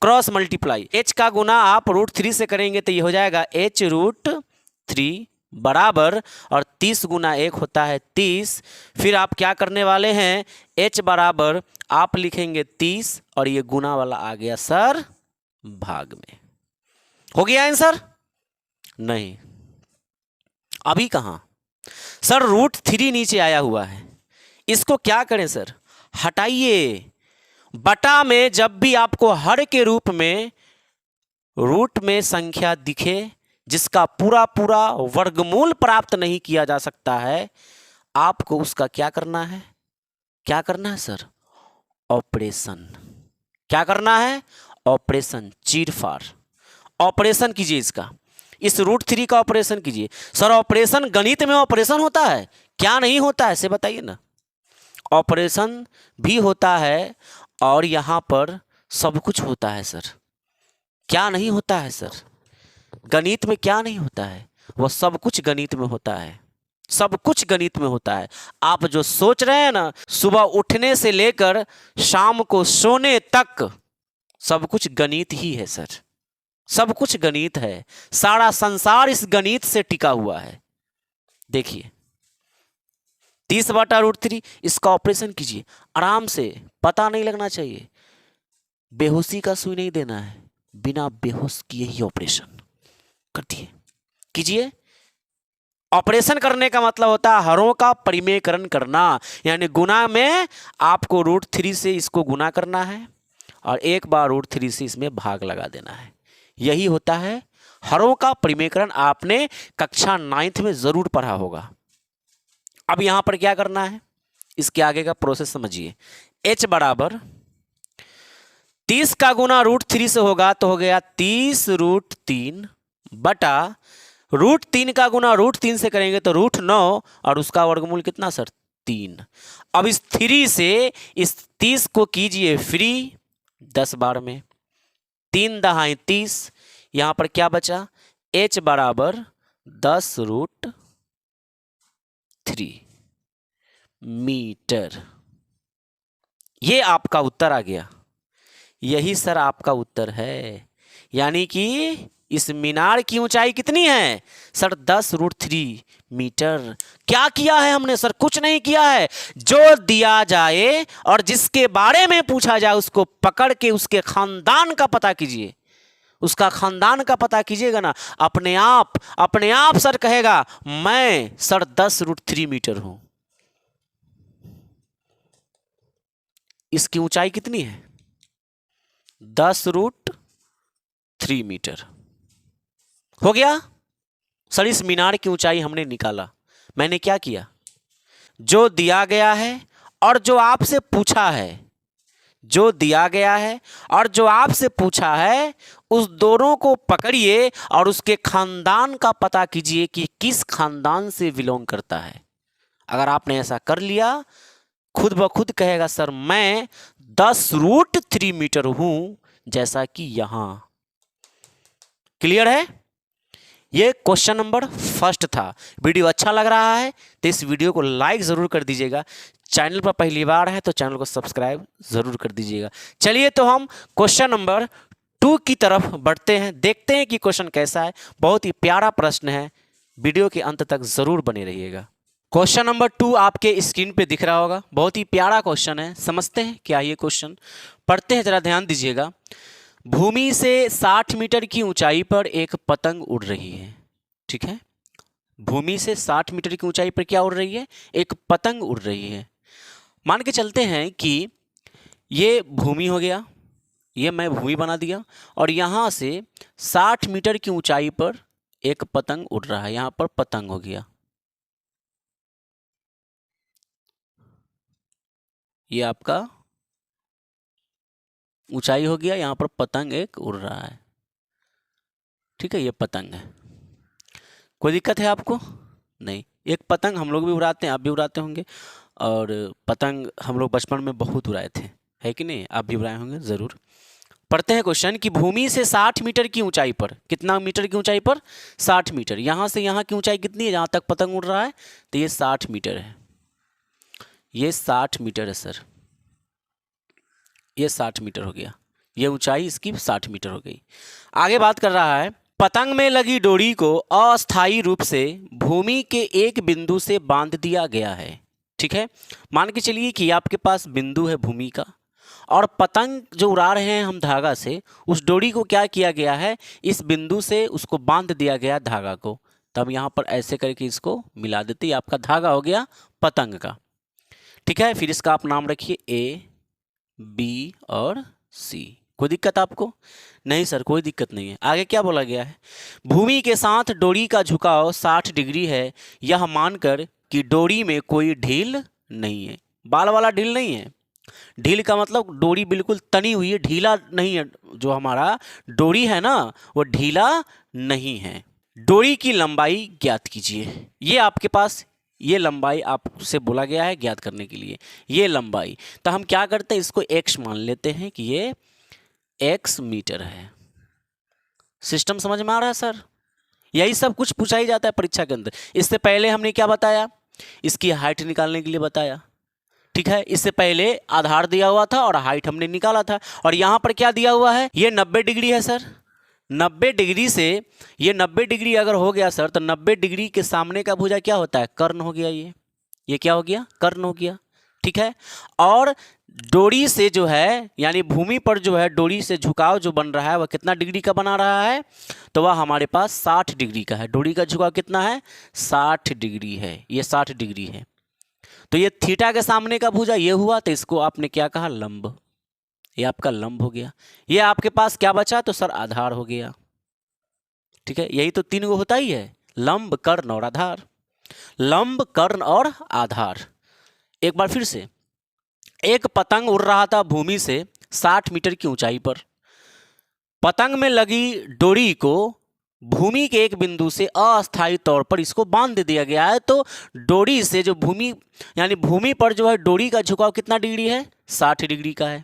क्रॉस मल्टीप्लाई, h का गुना आप √3 से करेंगे तो ये हो जाएगा h√3 बराबर, और 30 गुना 1 होता है 30। फिर आप क्या करने वाले हैं? h बराबर आप लिखेंगे 30 और ये गुना वाला आ गया सर भाग में। हो गया आंसर? नहीं, अभी कहां सर, √3 नीचे आया हुआ है, इसको क्या करें सर? हटाइए। बटा में जब भी आपको हर के रूप में रूट में संख्या दिखे जिसका पूरा पूरा वर्गमूल प्राप्त नहीं किया जा सकता है, आपको उसका क्या करना है? क्या करना है सर? ऑपरेशन। क्या करना है? ऑपरेशन, चीरफाड़। ऑपरेशन कीजिए इसका, इस √3 का ऑपरेशन कीजिए। सर ऑपरेशन, गणित में ऑपरेशन होता है क्या नहीं होता है, ऐसे बताइए ना। ऑपरेशन भी होता है और यहां पर सब कुछ होता है सर। क्या नहीं होता है सर? गणित में क्या नहीं होता है? वो सब कुछ गणित में होता है, सब कुछ गणित में होता है। आप जो सोच रहे हैं ना, सुबह उठने से लेकर शाम को सोने तक सब कुछ गणित ही है सर, सब कुछ गणित है। सारा संसार इस गणित से टिका हुआ है। देखिए 30/√3, इसका ऑपरेशन कीजिए आराम से, पता नहीं लगना चाहिए, बेहोशी का सुई नहीं देना है, बिना बेहोश किए ही ऑपरेशन कर दिए। कीजिए। ऑपरेशन करने का मतलब होता है हरों का परिमेयकरण करना, यानी गुना में आपको √3 से इसको गुना करना है और एक बार √3 से इसमें भाग लगा देना है। यही होता है हरों का परिमेयकरण। आपने कक्षा 9th में जरूर पढ़ा होगा। अब यहां पर क्या करना है, इसके आगे का प्रोसेस समझिए। h बराबर 30 का गुना √3 से होगा तो हो गया 30√3 बटा √3 का गुना √3 से करेंगे तो √9 और उसका वर्गमूल कितना सर? 3। अब इस 3 से इस 30 को कीजिए फ्री 10 बार में, 3 दहाई 30। यहां पर क्या बचा? h बराबर 10√3 मीटर। ये आपका उत्तर आ गया। यही सर आपका उत्तर है। यानी कि इस मीनार की ऊंचाई कितनी है सर? 10√3 मीटर। क्या किया है हमने सर? कुछ नहीं किया है। जो दिया जाए और जिसके बारे में पूछा जाए उसको पकड़ के उसके खानदान का पता कीजिए, उसका खानदान का पता कीजिएगा ना, अपने आप सर कहेगा मैं सर 10√3 मीटर हूं। इसकी ऊंचाई कितनी है? 10√3 मीटर। हो गया सर। इस मीनार की ऊंचाई हमने निकाला। मैंने क्या किया? जो दिया गया है और जो आपसे पूछा है, जो दिया गया है और जो आपसे पूछा है उस दोनों को पकड़िए और उसके खानदान का पता कीजिए कि किस खानदान से बिलोंग करता है। अगर आपने ऐसा कर लिया, खुद ब खुद कहेगा सर मैं 10√3 मीटर हूं, जैसा कि यहां। क्लियर है? ये क्वेश्चन नंबर फर्स्ट था। वीडियो अच्छा लग रहा है तो इस वीडियो को लाइक ज़रूर कर दीजिएगा। चैनल पर पहली बार है तो चैनल को सब्सक्राइब ज़रूर कर दीजिएगा। चलिए तो हम क्वेश्चन नंबर 2 की तरफ बढ़ते हैं, देखते हैं कि क्वेश्चन कैसा है। बहुत ही प्यारा प्रश्न है, वीडियो के अंत तक ज़रूर बने रहिएगा। क्वेश्चन नंबर 2 आपके स्क्रीन पे दिख रहा होगा। बहुत ही प्यारा क्वेश्चन है, समझते हैं क्या ये क्वेश्चन। पढ़ते हैं, जरा ध्यान दीजिएगा। भूमि से 60 मीटर की ऊंचाई पर एक पतंग उड़ रही है। ठीक है, भूमि से 60 मीटर की ऊंचाई पर क्या उड़ रही है? एक पतंग उड़ रही है। मान के चलते हैं कि ये भूमि हो गया, ये मैं भूमि बना दिया, और यहाँ से 60 मीटर की ऊंचाई पर एक पतंग उड़ रहा है। यहाँ पर पतंग हो गया, ये आपका ऊंचाई हो गया, यहाँ पर पतंग एक उड़ रहा है। ठीक है, ये पतंग है। कोई दिक्कत है आपको? नहीं। एक पतंग हम लोग भी उड़ाते हैं, आप भी उड़ाते होंगे, और पतंग हम लोग बचपन में बहुत उड़ाए थे, है कि नहीं? आप भी उड़ाए होंगे ज़रूर। पढ़ते हैं क्वेश्चन कि भूमि से 60 मीटर की ऊंचाई पर, कितना मीटर की ऊंचाई पर? 60 मीटर। यहाँ से यहाँ की ऊंचाई कितनी है जहाँ तक पतंग उड़ रहा है? तो ये 60 मीटर है, ये 60 मीटर है सर, ये 60 मीटर हो गया, ये ऊंचाई इसकी 60 मीटर हो गई। आगे बात कर रहा है, पतंग में लगी डोरी को अस्थायी रूप से भूमि के एक बिंदु से बांध दिया गया है। ठीक है, मान के चलिए कि आपके पास बिंदु है भूमि का, और पतंग जो उड़ा रहे हैं हम धागा से, उस डोरी को क्या किया गया है? इस बिंदु से उसको बांध दिया गया धागा को। तब यहाँ पर ऐसे करके इसको मिला देते, ये आपका धागा हो गया पतंग का। ठीक है, फिर इसका आप नाम रखिए A, B और C। कोई दिक्कत आपको? नहीं सर, कोई दिक्कत नहीं है। आगे क्या बोला गया है? भूमि के साथ डोरी का झुकाव 60 डिग्री है, यह मानकर कि डोरी में कोई ढील नहीं है। बाल वाला ढील नहीं है। ढील का मतलब डोरी बिल्कुल तनी हुई है, ढीला नहीं है। जो हमारा डोरी है ना, वो ढीला नहीं है। डोरी की लंबाई ज्ञात कीजिए। ये आपके पास ये लंबाई आपसे बोला गया है ज्ञात करने के लिए, ये लंबाई। तो हम क्या करते हैं, इसको x मान लेते हैं कि ये x मीटर है। सिस्टम समझ में आ रहा है सर? यही सब कुछ पूछा ही जाता है परीक्षा के अंदर। इससे पहले हमने क्या बताया? इसकी हाइट निकालने के लिए बताया। ठीक है, इससे पहले आधार दिया हुआ था और हाइट हमने निकाला था। और यहाँ पर क्या दिया हुआ है? ये 90 डिग्री है सर। 90 डिग्री से, ये 90 डिग्री अगर हो गया सर, तो 90 डिग्री के सामने का भुजा क्या होता है? कर्ण हो गया। ये क्या हो गया? कर्ण हो गया। ठीक है, और डोरी से जो है, यानी भूमि पर जो है डोरी से झुकाव जो बन रहा है, वह कितना डिग्री का बना रहा है? तो वह हमारे पास 60 डिग्री का है। डोरी का झुकाव कितना है? 60 डिग्री है, ये 60 डिग्री है। तो ये थीटा के सामने का भुजा ये हुआ, तो इसको आपने क्या कहा? लंब। ये आपका लंब हो गया। ये आपके पास क्या बचा? तो सर आधार हो गया। ठीक है, यही तो 3 गो होता ही है, लंब, कर्ण और आधार। लंब, कर्ण और आधार। एक बार फिर से, एक पतंग उड़ रहा था भूमि से 60 मीटर की ऊंचाई पर। पतंग में लगी डोरी को भूमि के एक बिंदु से अस्थायी तौर पर इसको बांध दिया गया है। तो डोरी से जो भूमि, यानी भूमि पर जो है डोरी का झुकाव कितना डिग्री है? 60 डिग्री का है।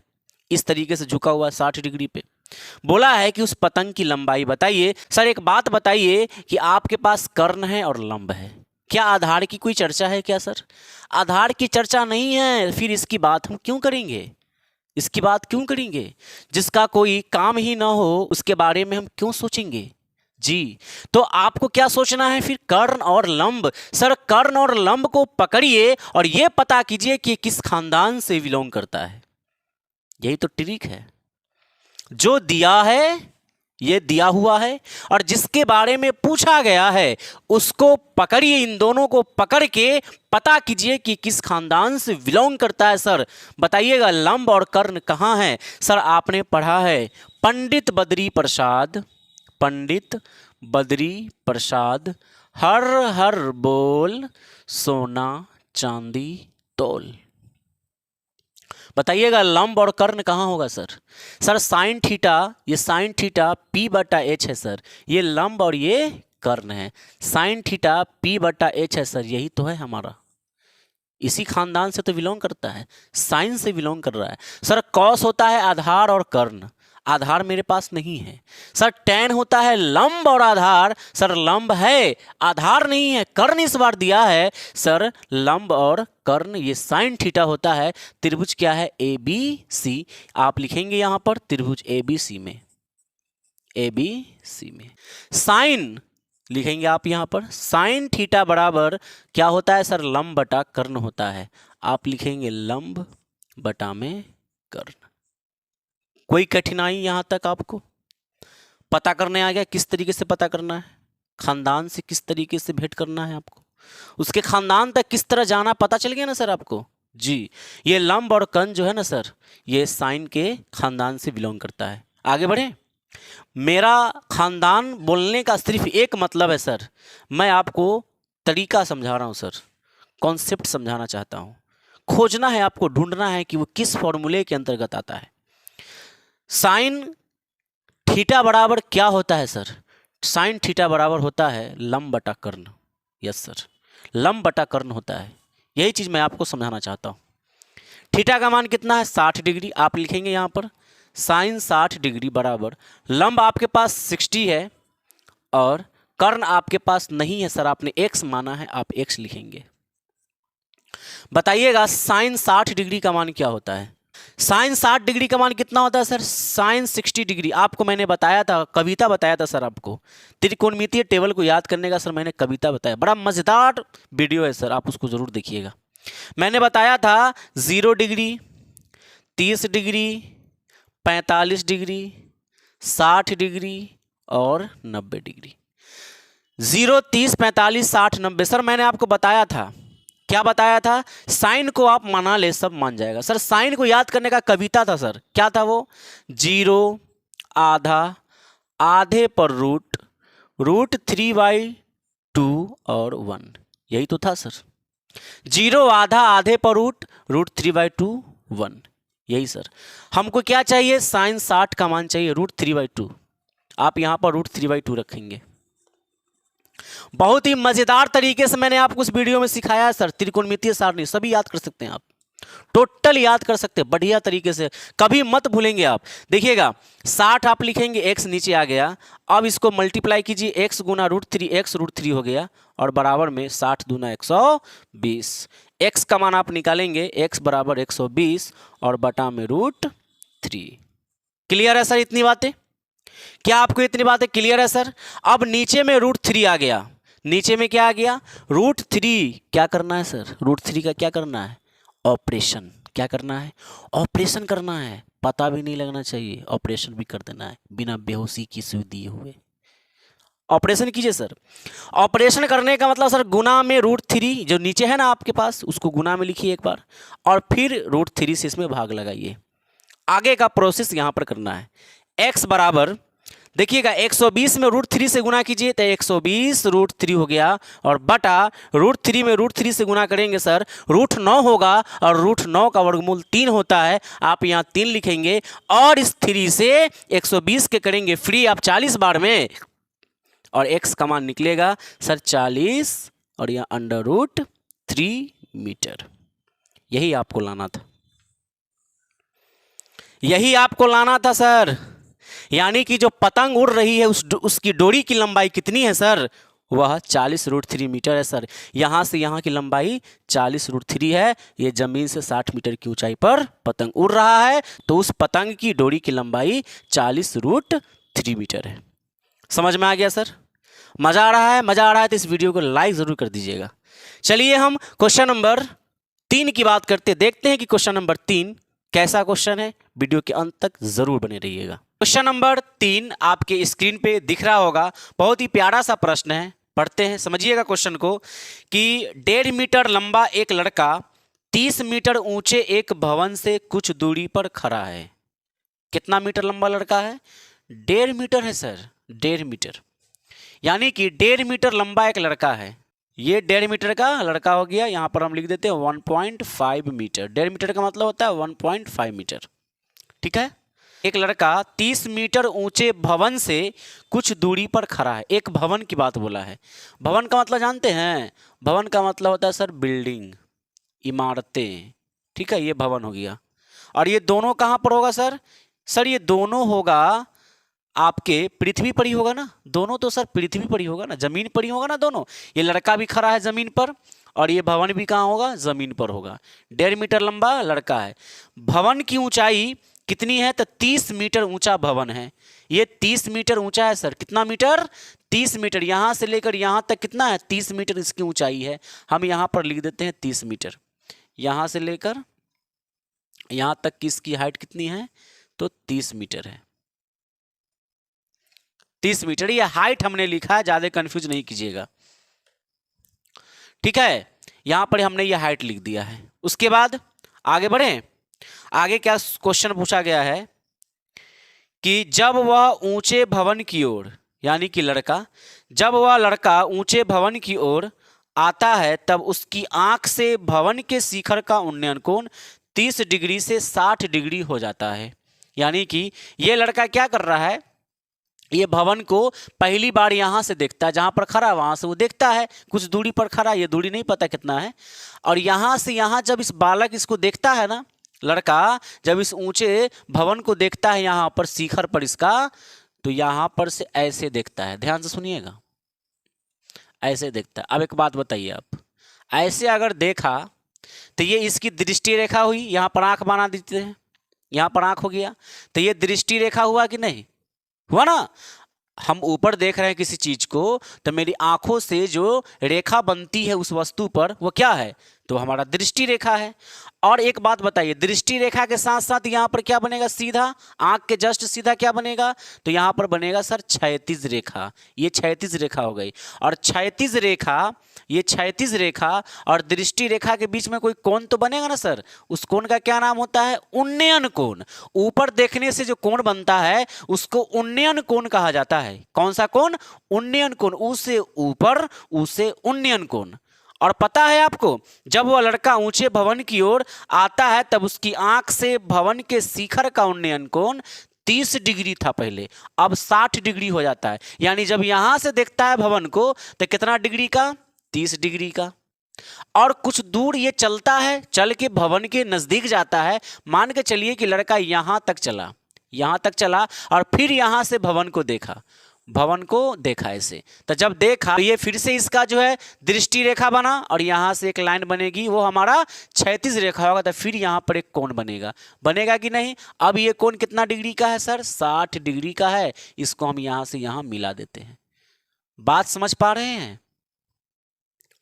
इस तरीके से झुका हुआ है 60 डिग्री पे। बोला है कि उस पतंग की लंबाई बताइए। सर एक बात बताइए कि आपके पास कर्ण है और लंब है, क्या आधार की कोई चर्चा है क्या? सर आधार की चर्चा नहीं है, फिर इसकी बात हम क्यों करेंगे? इसकी बात क्यों करेंगे? जिसका कोई काम ही ना हो उसके बारे में हम क्यों सोचेंगे जी? तो आपको क्या सोचना है फिर? कर्ण और लंब। सर कर्ण और लंब को पकड़िए और यह पता कीजिए कि किस खानदान से बिलोंग करता है। यही तो ट्रिक है। जो दिया है, ये दिया हुआ है, और जिसके बारे में पूछा गया है उसको पकड़िए। इन दोनों को पकड़ के पता कीजिए कि किस खानदान से बिलोंग करता है। सर बताइएगा, लंब और कर्ण कहाँ है? सर आपने पढ़ा है पंडित बद्री प्रसाद, पंडित बद्री प्रसाद, हर हर बोल सोना चांदी तोल। बताइएगा लंब और कर्ण कहाँ होगा सर? सर साइन थीटा, ये साइन थीटा P बटा H है सर, ये लंब और ये कर्ण है। साइन थीटा P बटा H है सर, यही तो है हमारा, इसी खानदान से तो बिलोंग करता है, साइन से बिलोंग कर रहा है। सर कॉस होता है आधार और कर्ण, आधार मेरे पास नहीं है। सर टैन होता है लंब और आधार, सर लंब है आधार नहीं है, कर्ण इस बार दिया है सर लंब और कर्ण, ये साइन थीटा होता है। त्रिभुज क्या है? ABC, आप लिखेंगे यहां पर त्रिभुज ABC में, ABC में साइन लिखेंगे आप यहां पर, साइन थीटा बराबर क्या होता है सर? लंब बटा कर्ण होता है, आप लिखेंगे लंब बटा में कर्ण। कोई कठिनाई यहां तक आपको पता करने आ गया किस तरीके से पता करना है, खानदान से किस तरीके से भेंट करना है आपको, उसके खानदान तक किस तरह जाना, पता चल गया ना सर आपको जी। ये लंब और कर्ण जो है ना सर, ये साइन के खानदान से बिलोंग करता है। आगे बढ़े, मेरा खानदान बोलने का सिर्फ एक मतलब है सर, मैं आपको तरीका समझा रहा हूं सर, कॉन्सेप्ट समझाना चाहता हूं, खोजना है आपको, ढूंढना है कि वो किस फॉर्मूले के अंतर्गत आता है। साइन थीटा बराबर क्या होता है सर? साइन थीटा बराबर होता है लंब बटा कर्ण, यस सर, लंब बटा कर्ण होता है, यही चीज मैं आपको समझाना चाहता हूं। थीटा का मान कितना है? 60 डिग्री, आप लिखेंगे यहां पर साइन 60 डिग्री बराबर लंब आपके पास 60 है और कर्ण आपके पास नहीं है सर, आपने x माना है, आप x लिखेंगे। बताइएगा साइन 60 डिग्री का मान क्या होता है? साइन 60 डिग्री का मान कितना होता है सर? साइन 60 डिग्री, आपको मैंने बताया था, कविता बताया था सर आपको, त्रिकोणमितीय टेबल को याद करने का सर मैंने कविता बताया, बड़ा मजेदार वीडियो है सर, आप उसको जरूर देखिएगा। मैंने बताया था 0 डिग्री, 30 डिग्री, 45 डिग्री, 60 डिग्री और 90 डिग्री। 0, 30, 45, 60, 90 सर मैंने आपको बताया था, क्या बताया था? साइन को आप माना ले सब मान जाएगा सर। साइन को याद करने का कविता था सर, क्या था वो? 0, आधा, आधे पर रूट, रूट 3/2 और 1, यही तो था सर। 0, आधा, आधे पर रूट, रूट 3/2, 1, यही सर। हमको क्या चाहिए? साइन 60 का मान चाहिए, रूट 3/2, आप यहां पर रूट 3/2 रखेंगे। बहुत ही मजेदार तरीके से मैंने आपको उस वीडियो में सिखाया है सर, त्रिकोणमितीय सारणी सभी याद कर सकते हैं आप, टोटल याद कर सकते हैं बढ़िया तरीके से, कभी मत भूलेंगे आप। देखिएगा 60 आप लिखेंगे, x नीचे आ गया, अब इसको मल्टीप्लाई कीजिए, x गुना रूट 3, x रूट 3 हो गया और बराबर में 60 दूना 120, x का मान आप निकालेंगे, x बराबर 120 और बटा में रूट 3। क्लियर है सर इतनी बातें? क्या आपको इतनी बातें क्लियर है सर? अब नीचे में रूट 3 आ गया, नीचे में क्या आ गया? रूट 3। क्या करना है सर? रूट 3 का क्या करना है? ऑपरेशन। क्या करना है? ऑपरेशन करना है, पता भी नहीं लगना चाहिए, ऑपरेशन भी कर देना है बिना बेहोशी की सुई दिए हुए। ऑपरेशन कीजिए सर। ऑपरेशन करने का मतलब सर गुना में रूट 3 जो नीचे है ना आपके पास, उसको गुना में लिखिए एक बार और फिर रूट 3 से इसमें भाग लगाइए। आगे का प्रोसेस यहां पर करना है। x बराबर देखिएगा 120 में रूट 3 से गुना कीजिए तो 120 रूट 3 हो गया और बटा रूट 3 में रूट 3 से गुना करेंगे सर रूट 9 होगा और रूट 9 का वर्गमूल 3 होता है, आप यहाँ 3 लिखेंगे और इस 3 से 120 के करेंगे फ्री आप 40 बार में और x का मान निकलेगा सर 40 और यहाँ अंडर रूट 3 मीटर। यही आपको लाना था, यही आपको लाना था सर। यानी कि जो पतंग उड़ रही है उसकी डोरी की लंबाई कितनी है सर? वह 40 रूट 3 मीटर है सर। यहाँ से यहाँ की लंबाई 40 रूट 3 है, ये जमीन से 60 मीटर की ऊंचाई पर पतंग उड़ रहा है तो उस पतंग की डोरी की लंबाई 40 रूट 3 मीटर है। समझ में आ गया सर? मजा आ रहा है? मजा आ रहा है तो इस वीडियो को लाइक जरूर कर दीजिएगा। चलिए हम क्वेश्चन नंबर 3 की बात करते, देखते हैं कि क्वेश्चन नंबर 3 कैसा क्वेश्चन है। वीडियो के अंत तक जरूर बने रहिएगा। क्वेश्चन नंबर 3 आपके स्क्रीन पे दिख रहा होगा, बहुत ही प्यारा सा प्रश्न है, पढ़ते हैं, समझिएगा क्वेश्चन को कि 1.5 मीटर लंबा एक लड़का 30 मीटर ऊंचे एक भवन से कुछ दूरी पर खड़ा है। कितना मीटर लंबा लड़का है? 1.5 मीटर है सर, 1.5 मीटर। यानी कि 1.5 मीटर लंबा एक लड़का है, ये 1.5 मीटर का लड़का हो गया, यहाँ पर हम लिख देते हैं 1.5 मीटर। 1.5 मीटर का मतलब होता है 1.5 मीटर। ठीक है। एक लड़का 30 मीटर ऊंचे भवन से कुछ दूरी पर खड़ा है। एक भवन की बात बोला है। भवन का मतलब जानते हैं? भवन का मतलब होता है सर बिल्डिंग, इमारतें। ठीक है, ये भवन हो गया। और ये दोनों कहाँ पर होगा सर? सर ये दोनों होगा आपके पृथ्वी पर ही होगा ना। दोनों तो सर पृथ्वी पर ही होगा ना, जमीन पर ही होगा ना दोनों। ये लड़का भी खड़ा है जमीन पर और ये भवन भी कहाँ होगा? जमीन पर होगा। 1.5 मीटर लंबा लड़का है। भवन की ऊंचाई कितनी है? तो 30 मीटर ऊंचा भवन है। ये 30 मीटर ऊंचा है सर। कितना मीटर? 30 मीटर। यहां से लेकर यहां तक कितना है? 30 मीटर इसकी ऊंचाई है। हम यहां पर लिख देते हैं 30 मीटर। यहां से लेकर यहां तक की इसकी हाइट कितनी है? तो 30 मीटर है। 30 मीटर ये हाइट हमने लिखा है, ज्यादा कंफ्यूज नहीं कीजिएगा। ठीक है, यहां पर हमने ये हाइट लिख दिया है। उसके बाद आगे बढ़े। आगे क्या क्वेश्चन पूछा गया है कि जब वह ऊंचे भवन की ओर, यानी कि लड़का, जब वह लड़का ऊंचे भवन की ओर आता है तब उसकी आंख से भवन के शिखर का उन्नयन कोण 30 डिग्री से 60 डिग्री हो जाता है। यानी कि यह लड़का क्या कर रहा है? ये भवन को पहली बार यहां से देखता है, जहां पर खड़ा वहां से वो देखता है, कुछ दूरी पर खड़ा, ये दूरी नहीं पता कितना है। और यहां से यहां जब इस बालक इसको देखता है ना, लड़का जब इस ऊंचे भवन को देखता है यहां पर शिखर पर इसका, तो यहां पर से ऐसे देखता है। ध्यान से सुनिएगा, ऐसे देखता है। अब एक बात बताइए आप, ऐसे अगर देखा तो ये इसकी दृष्टि रेखा हुई, यहां पर आंख बना देते हैं, यहां पर आंख हो गया, तो ये दृष्टि रेखा हुआ कि नहीं हुआ ना? हम ऊपर देख रहे हैं किसी चीज को, तो मेरी आंखों से जो रेखा बनती है उस वस्तु पर, वो क्या है? तो हमारा दृष्टि रेखा है। और एक बात बताइए, दृष्टि रेखा के साथ साथ यहां पर क्या बनेगा? सीधा आंख के जस्ट सीधा क्या बनेगा? तो यहां पर बनेगा सर क्षैतिज रेखा। ये क्षैतिज रेखा हो गई। और क्षैतिज रेखा, ये क्षैतिज रेखा और दृष्टि रेखा के बीच में कोई कोण तो बनेगा ना सर। उस कोण का क्या नाम होता है? उन्नयन कोण। ऊपर देखने से जो कोण बनता है उसको उन्नयन कोण कहा जाता है। कौन सा कोण? उन्नयन कोण। उससे ऊपर उसे उन्नयन कोण। और पता है आपको, जब वह लड़का ऊंचे भवन की ओर आता है तब उसकी आंख से भवन के शिखर का उन्नयन कोण 30 डिग्री था पहले, अब 60 डिग्री हो जाता है। यानी जब यहां से देखता है भवन को तो कितना डिग्री का? 30 डिग्री का। और कुछ दूर ये चलता है, चल के भवन के नजदीक जाता है। मान के चलिए कि लड़का यहां तक चला, यहां तक चला और फिर यहां से भवन को देखा, भवन को देखा ऐसे। तो जब देखा तो ये फिर से इसका जो है दृष्टि रेखा बना और यहां से एक लाइन बनेगी, वो हमारा क्षैतिज रेखा होगा। तो फिर यहां पर एक कोण बनेगा, बनेगा कि नहीं? अब ये कोण कितना डिग्री का है सर? 60 डिग्री का है। इसको हम यहां से यहां मिला देते हैं। बात समझ पा रहे हैं?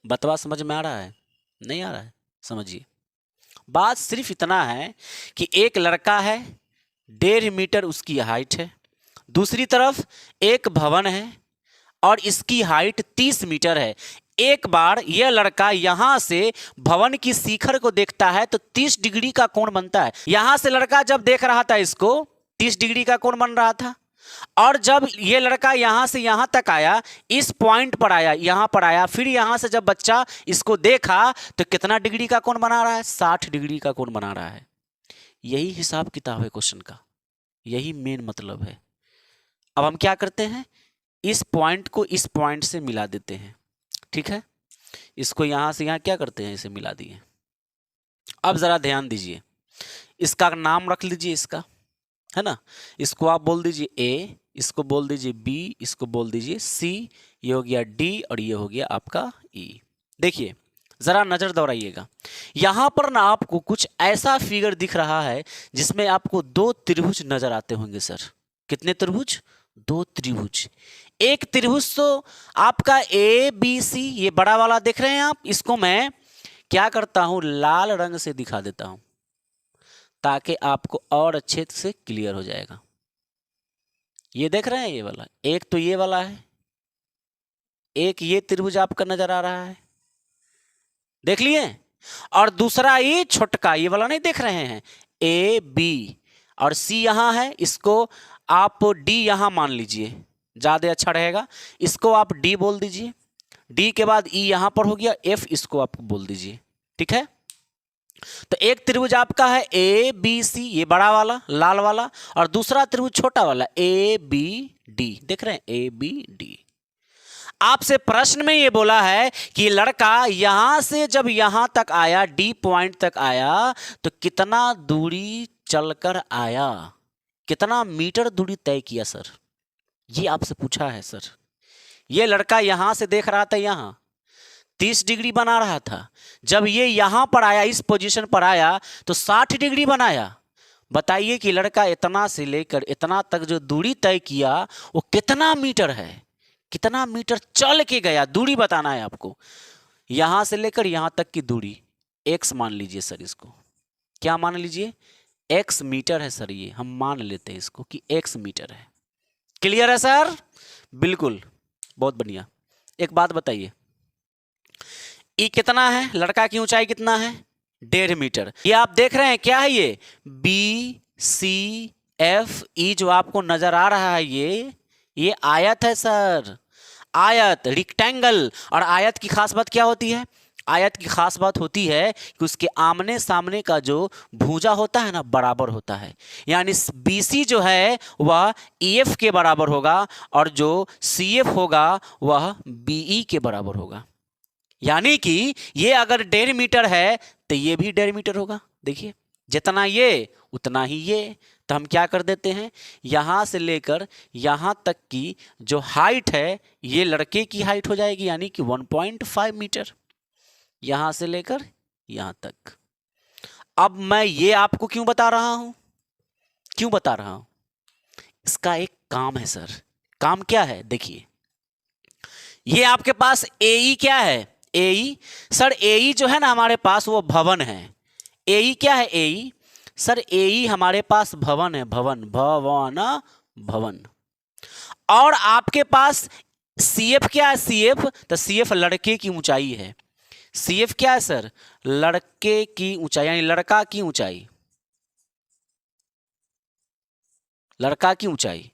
बतवा समझ में आ रहा है? नहीं आ रहा है? समझिए, बात सिर्फ इतना है कि एक लड़का है, 1.5 मीटर उसकी हाइट है, दूसरी तरफ एक भवन है और इसकी हाइट 30 मीटर है। एक बार यह लड़का यहां से भवन की शिखर को देखता है तो 30 डिग्री का कोण बनता है। यहां से लड़का जब देख रहा था इसको, 30 डिग्री का कोण बन रहा था। और जब ये लड़का यहां से यहां तक आया, इस पॉइंट पर आया, यहां पर आया, फिर यहां से जब बच्चा इसको देखा तो कितना डिग्री का कोण बना रहा है? 60 डिग्री का कोण बना रहा है। यही हिसाब किताब है क्वेश्चन का, यही मेन मतलब है। अब हम क्या करते हैं, इस पॉइंट को इस पॉइंट से मिला देते हैं। ठीक है, इसको यहां से यहां क्या करते हैं, इसे मिला दिए। अब जरा ध्यान दीजिए, इसका नाम रख लीजिए, इसका है ना, इसको आप बोल दीजिए ए, इसको बोल दीजिए बी, इसको बोल दीजिए सी, ये हो गया डी और ये हो गया आपका ई। देखिए जरा नजर दौड़ाइएगा, यहां पर ना आपको कुछ ऐसा फिगर दिख रहा है जिसमें आपको 2 त्रिभुज नजर आते होंगे सर। कितने त्रिभुज? 2 त्रिभुज। एक त्रिभुज तो आपका ए बी सी, ये बड़ा वाला देख रहे हैं आप, इसको मैं क्या करता हूं, लाल रंग से दिखा देता हूं ताकि आपको और अच्छे से क्लियर हो जाएगा। ये देख रहे हैं, ये वाला, एक तो ये वाला है, एक ये त्रिभुज आपका नजर आ रहा है, देख लिए। और दूसरा ये छोटका, ये वाला नहीं देख रहे हैं, ए बी और सी यहां है, इसको आप डी यहां मान लीजिए, ज्यादा अच्छा रहेगा। इसको आप डी बोल दीजिए। डी के बाद ई यहां पर हो गया, एफ इसको आप बोल दीजिए, ठीक है। तो एक त्रिभुज आपका है ए बी सी, ये बड़ा वाला लाल वाला, और दूसरा त्रिभुज छोटा वाला ए बी डी, देख रहे हैं ए बी डी। आपसे प्रश्न में ये बोला है कि लड़का यहां से जब यहां तक आया, डी पॉइंट तक आया, तो कितना दूरी चलकर आया, कितना मीटर दूरी तय किया सर, ये आपसे पूछा है सर। ये लड़का यहां से देख रहा था, यहां 30 डिग्री बना रहा था, जब ये यहां पर आया, इस पोजीशन पर आया, तो 60 डिग्री बनाया। बताइए कि लड़का इतना से लेकर इतना तक जो दूरी तय किया वो कितना मीटर है, कितना मीटर चल के गया, दूरी बताना है आपको। यहां से लेकर यहां तक की दूरी x मान लीजिए सर, इसको क्या मान लीजिए, x मीटर है सर, ये हम मान लेते हैं इसको कि x मीटर है। क्लियर है सर? बिल्कुल, बहुत बढ़िया। एक बात बताइए, ई कितना है, लड़का की ऊंचाई कितना है, 1.5 मीटर। ये आप देख रहे हैं क्या है, ये बी सी एफ ई जो आपको नजर आ रहा है, ये आयत है सर, आयत, रेक्टेंगल। और आयत की खास बात क्या होती है, आयत की खास बात होती है कि उसके आमने सामने का जो भुजा होता है ना, बराबर होता है। यानी BC जो है वह EF के बराबर होगा, और जो CF होगा वह BE के बराबर होगा। यानी कि ये अगर 1.5 मीटर है तो ये भी 1.5 मीटर होगा। देखिए, जितना ये उतना ही ये। तो हम क्या कर देते हैं, यहां से लेकर यहां तक की जो हाइट है, ये लड़के की हाइट हो जाएगी, यानी कि 1.5 मीटर, यहां से लेकर यहां तक। अब मैं ये आपको क्यों बता रहा हूं, क्यों बता रहा हूं, इसका एक काम है सर। काम क्या है, देखिए, ये आपके पास AE क्या है, AE सर, AE जो है ना हमारे पास वो भवन है। AE क्या है, AE सर, AE हमारे पास भवन है, भवन, भवन। और आपके पास CF क्या है, CF, तो CF लड़के की ऊंचाई है। CF क्या है सर, लड़के की ऊंचाई, यानी लड़का की ऊंचाई, लड़का की ऊंचाई,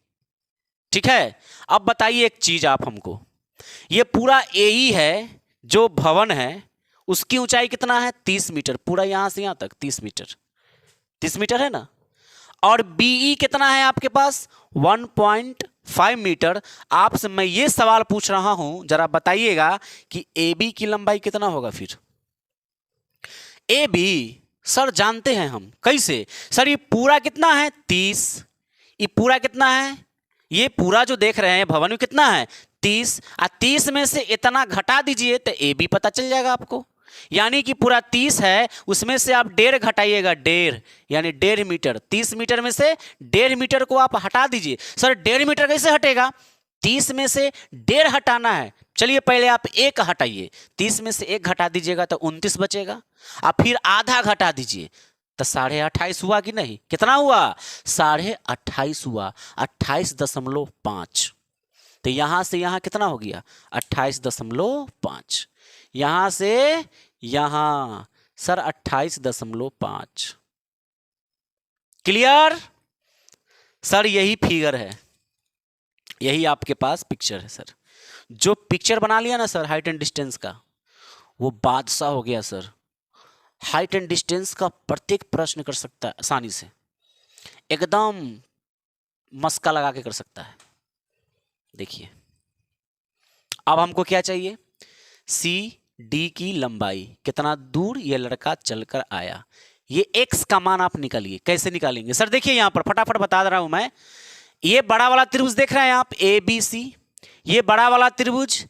ठीक है। अब बताइए एक चीज आप हमको, ये पूरा AE है जो भवन है, उसकी ऊंचाई कितना है, 30 मीटर, पूरा यहां से यहां तक 30 मीटर, 30 मीटर है ना। और BE कितना है आपके पास, 1.5 मीटर। आपसे मैं ये सवाल पूछ रहा हूं, जरा बताइएगा कि AB की लंबाई कितना होगा फिर। AB सर जानते हैं हम, कैसे सर, ये पूरा कितना है 30, ये पूरा कितना है, ये पूरा जो देख रहे हैं भवन में कितना है 30, 30 में से इतना घटा दीजिए तो AB पता चल जाएगा आपको। यानी कि पूरा 30 है, उसमें से आप 1.5 घटाइएगा, 1.5 यानी 1.5 मीटर। 30 मीटर में से 1.5 मीटर को आप हटा दीजिए। सर 1.5 मीटर कैसे हटेगा, 30 में से 1.5 हटाना है। चलिए पहले आप 1 हटाइए, 30 में से 1 घटा दीजिएगा तो 29 बचेगा। आप फिर आधा घटा दीजिए तो 28.5 हुआ कि नहीं, कितना हुआ, 28.5 हुआ, 28.5। तो यहां से यहां कितना हो गया, 28.5, यहां से यहां सर 28.5। क्लियर सर, यही फिगर है, यही आपके पास पिक्चर है सर। जो पिक्चर बना लिया ना सर हाइट एंड डिस्टेंस का, वो बादशाह हो गया सर। हाइट एंड डिस्टेंस का प्रत्येक प्रश्न कर सकता है आसानी से, एकदम मस्का लगा के कर सकता है। देखिए अब हमको क्या चाहिए, CD की लंबाई, कितना दूर ये लड़का चलकर आया। ये x का मान आप निकालिए, कैसे निकालेंगे सर, देखिए यहां पर फटाफट बता रहा हूं मैं। ये बड़ा वाला त्रिभुज देख रहे हैं आप ABC, ये बड़ा वाला त्रिभुज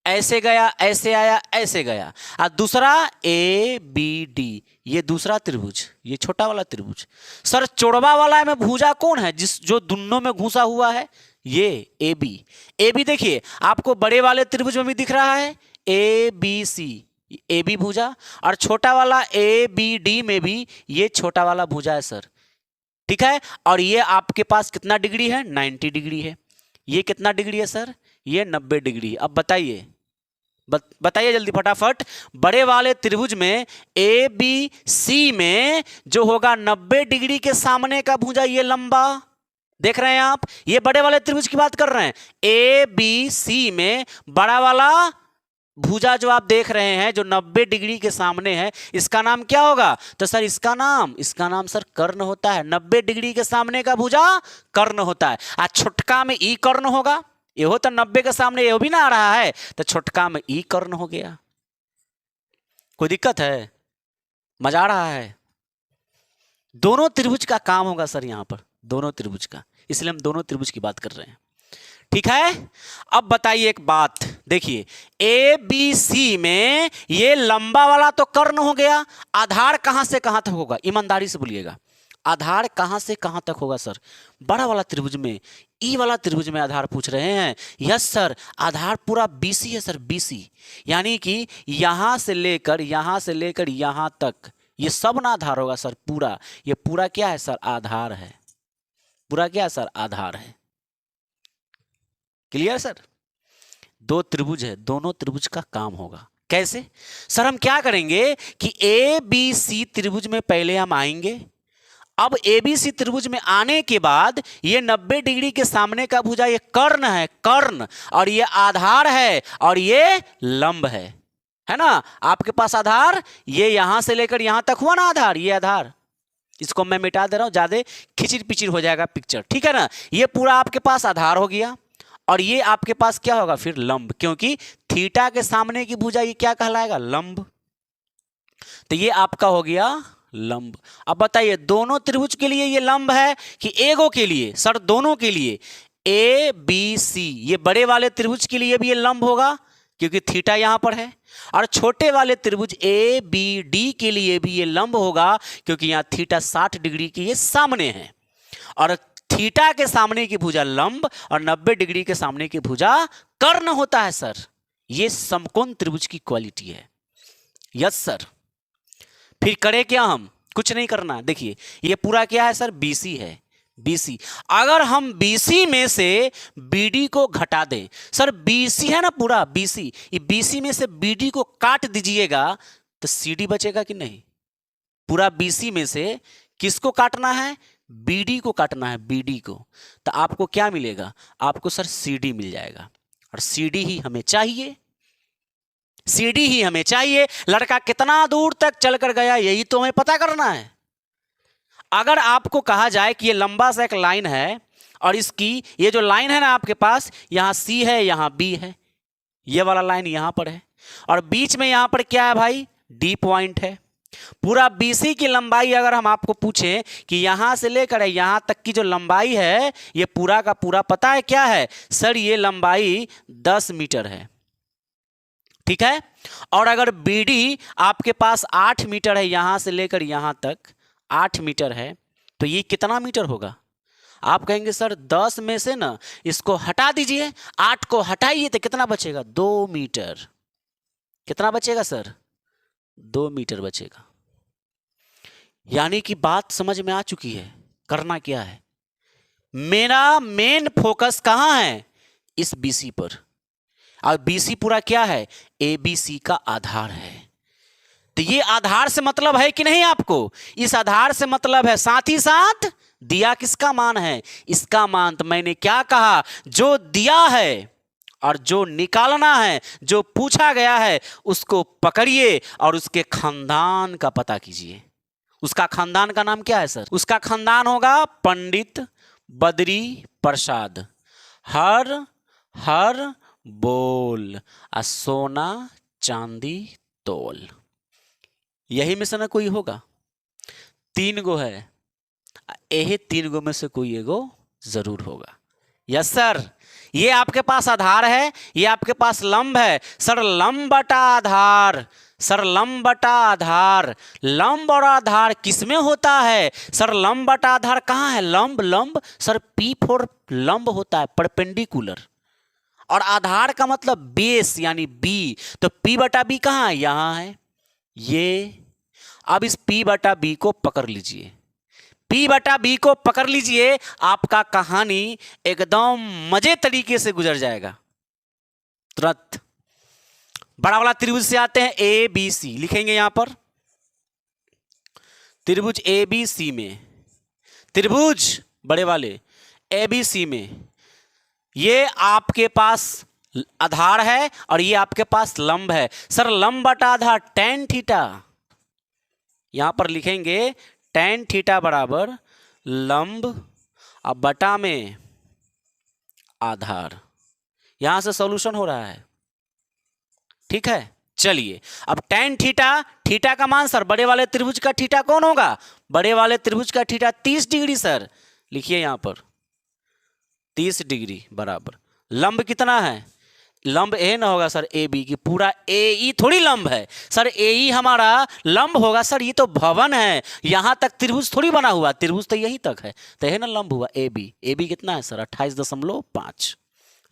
ऐसे गया, ऐसे आया, ऐसे गया, और दूसरा ABD, ये दूसरा त्रिभुज, ये छोटा वाला त्रिभुज। सर चौड़वा वाला में भुजा कौन है, जो दोनों में घुसा हुआ है, ये AB देखिए आपको बड़े वाले त्रिभुज में भी दिख रहा है ABC, AB भुजा, और छोटा वाला ABD में भी ये छोटा वाला भुजा है सर, ठीक है। और ये आपके पास कितना डिग्री है, 90 डिग्री है। ये कितना डिग्री है सर, ये 90 डिग्री। अब बताइए, बताइए जल्दी फटाफट, बड़े वाले त्रिभुज में ABC में जो होगा 90 डिग्री के सामने का भुजा, ये लंबा देख रहे हैं आप, ये बड़े वाले त्रिभुज की बात कर रहे हैं। ABC में बड़ा वाला भुजा जो आप देख रहे हैं जो 90 डिग्री के सामने है, इसका नाम क्या होगा? तो सर इसका नाम सर कर्ण होता है। 90 डिग्री के सामने का भुजा कर्ण होता है। आज छुटका में ई कर्ण होगा, ये हो तो 90 के सामने ये भी ना आ रहा है, तो छुटका में ई कर्ण हो गया। कोई दिक्कत है? मजा आ रहा है? दोनों त्रिभुज का काम होगा सर यहां पर, दोनों त्रिभुज का, इसलिए हम दोनों त्रिभुज की बात कर रहे हैं। ठीक है, अब बताइए एक बात, देखिए ए बी सी में ये लंबा वाला तो कर्ण हो गया, आधार कहां से कहां तक होगा? ईमानदारी से बोलिएगा, आधार कहां से कहां तक होगा सर? बड़ा वाला त्रिभुज में, ई वाला त्रिभुज में आधार पूछ रहे हैं। यस सर, आधार पूरा बीसी है सर, बीसी, यानी कि यहां से लेकर यहां तक ये सब ना आधार होगा सर, पूरा, ये पूरा क्या है सर? आधार है। पूरा क्या है सर? आधार है। Clear sir? दो त्रिभुज है, दोनों त्रिभुज का काम होगा। कैसे सर? हम क्या करेंगे कि ए बी सी त्रिभुज में पहले हम आएंगे। अब ए बी सी त्रिभुज में आने के बाद ये 90 डिग्री के सामने का भुजा ये कर्ण है, कर्ण, और ये आधार है और ये लंब है ना? आपके पास आधार ये यहां से लेकर यहां तक हुआ ना आधार, ये आधार, इसको मैं मिटा दे रहा हूं, ज्यादा खिचिर पिचिर हो जाएगा पिक्चर, ठीक है ना? ये पूरा आपके पास आधार हो गया और ये आपके पास क्या होगा फिर? लंब, क्योंकि थीटा के सामने की भुजा ये क्या कहलाएगा? लंब। तो ये आपका हो गया लंब। अब बताइए दोनों त्रिभुज के लिए ये लंब है कि एगो के लिए? सर दोनों के लिए, ए बी सी, ये बड़े वाले त्रिभुज के लिए भी ये लंब होगा क्योंकि थीटा यहां पर है, और छोटे वाले त्रिभुज ए बी डी के लिए भी ये लंब होगा क्योंकि यहां थीटा 60 डिग्री के ये सामने है, और थीटा के सामने की भुजा लंब और 90 डिग्री के सामने की भुजा कर्ण होता है सर। ये समकोण त्रिभुज की क्वालिटी है। Yes sir. फिर करें क्या? हम कुछ नहीं करना। देखिए ये पूरा क्या है सर? बीसी है, बीसी। अगर हम बीसी में से बीडी को घटा दें, सर बीसी है ना पूरा बीसी, ये बीसी में से बीडी को काट दीजिएगा तो सीडी बचेगा कि नहीं? पूरा बीसी में से किसको काटना है? बीडी को काटना है, बीडी को। तो आपको क्या मिलेगा? आपको सर सीडी मिल जाएगा, और सीडी ही हमें चाहिए, सीडी ही हमें चाहिए। लड़का कितना दूर तक चलकर गया यही तो हमें पता करना है। अगर आपको कहा जाए कि ये लंबा सा एक लाइन है और इसकी ये जो लाइन है ना आपके पास, यहां सी है यहां बी है, ये वाला लाइन यहां पर है, और बीच में यहां पर क्या है भाई? डी पॉइंट है। पूरा बीसी की लंबाई अगर हम आपको पूछें कि यहां से लेकर यहां तक की जो लंबाई है ये पूरा का पूरा पता है क्या है? सर ये लंबाई 10 मीटर है, ठीक है। और अगर बीडी आपके पास 8 मीटर है, यहां से लेकर यहां तक 8 मीटर है, तो ये कितना मीटर होगा? आप कहेंगे सर 10 में से ना इसको हटा दीजिए, 8 को हटाइए तो कितना बचेगा? 2 मीटर। कितना बचेगा सर? 2 मीटर बचेगा। यानी कि बात समझ में आ चुकी है। करना क्या है? मेरा मेन फोकस कहां है? इस बीसी पर, और बीसी पूरा क्या है? एबीसी का आधार है। तो ये आधार से मतलब है कि नहीं आपको? इस आधार से मतलब है, साथ ही साथ दिया किसका मान है? इसका मान। तो मैंने क्या कहा? जो दिया है और जो निकालना है, जो पूछा गया है, उसको पकड़िए और उसके खानदान का पता कीजिए। उसका खानदान का नाम क्या है सर? उसका खानदान होगा पंडित बद्री प्रसाद। हर हर बोल, आ सोना चांदी तोल। यही में से ना कोई होगा? 3 गो है, यही 3 गो में से कोई एगो जरूर होगा। Yes sir. ये आपके पास आधार है, ये आपके पास लंब है। सर लंब बटा आधार, सर लंब बटा आधार, लंब और आधार किसमें होता है? सर लंब बटा आधार कहाँ है? लंब, लंब सर P फॉर लंब होता है, परपेंडिकुलर, और आधार का मतलब बेस यानी बी। तो P बटा बी कहाँ है? यहां है ये। अब इस P बटा बी को पकड़ लीजिए, P बटा बी को पकड़ लीजिए, आपका कहानी एकदम मजे तरीके से गुजर जाएगा तुरंत। बड़ा वाला त्रिभुज से आते हैं, ए बी सी लिखेंगे यहां पर। त्रिभुज ए बी सी में, त्रिभुज बड़े वाले ए बी सी में ये आपके पास आधार है और ये आपके पास लंब है। सर लंब बटा आधार tan थीटा, यहां पर लिखेंगे tan थीटा बराबर लंब अब बटा में आधार। यहां से सॉल्यूशन हो रहा है, ठीक है। चलिए अब tan थीटा, थीटा का मान सर बड़े वाले त्रिभुज का थीटा कौन होगा, बड़े वाले त्रिभुज का थीटा 30 डिग्री सर, लिखिए यहां पर 30 डिग्री बराबर लंब कितना है, लंब ए ना होगा सर ए बी की, पूरा ए ई थोड़ी लंब है सर, ए ई हमारा लंब होगा सर, ये तो भवन है, यहां तक त्रिभुज थोड़ी बना हुआ, त्रिभुज तो यहीं तक है, तो है ना लंब हुआ ए बी। ए बी कितना है सर 28.5,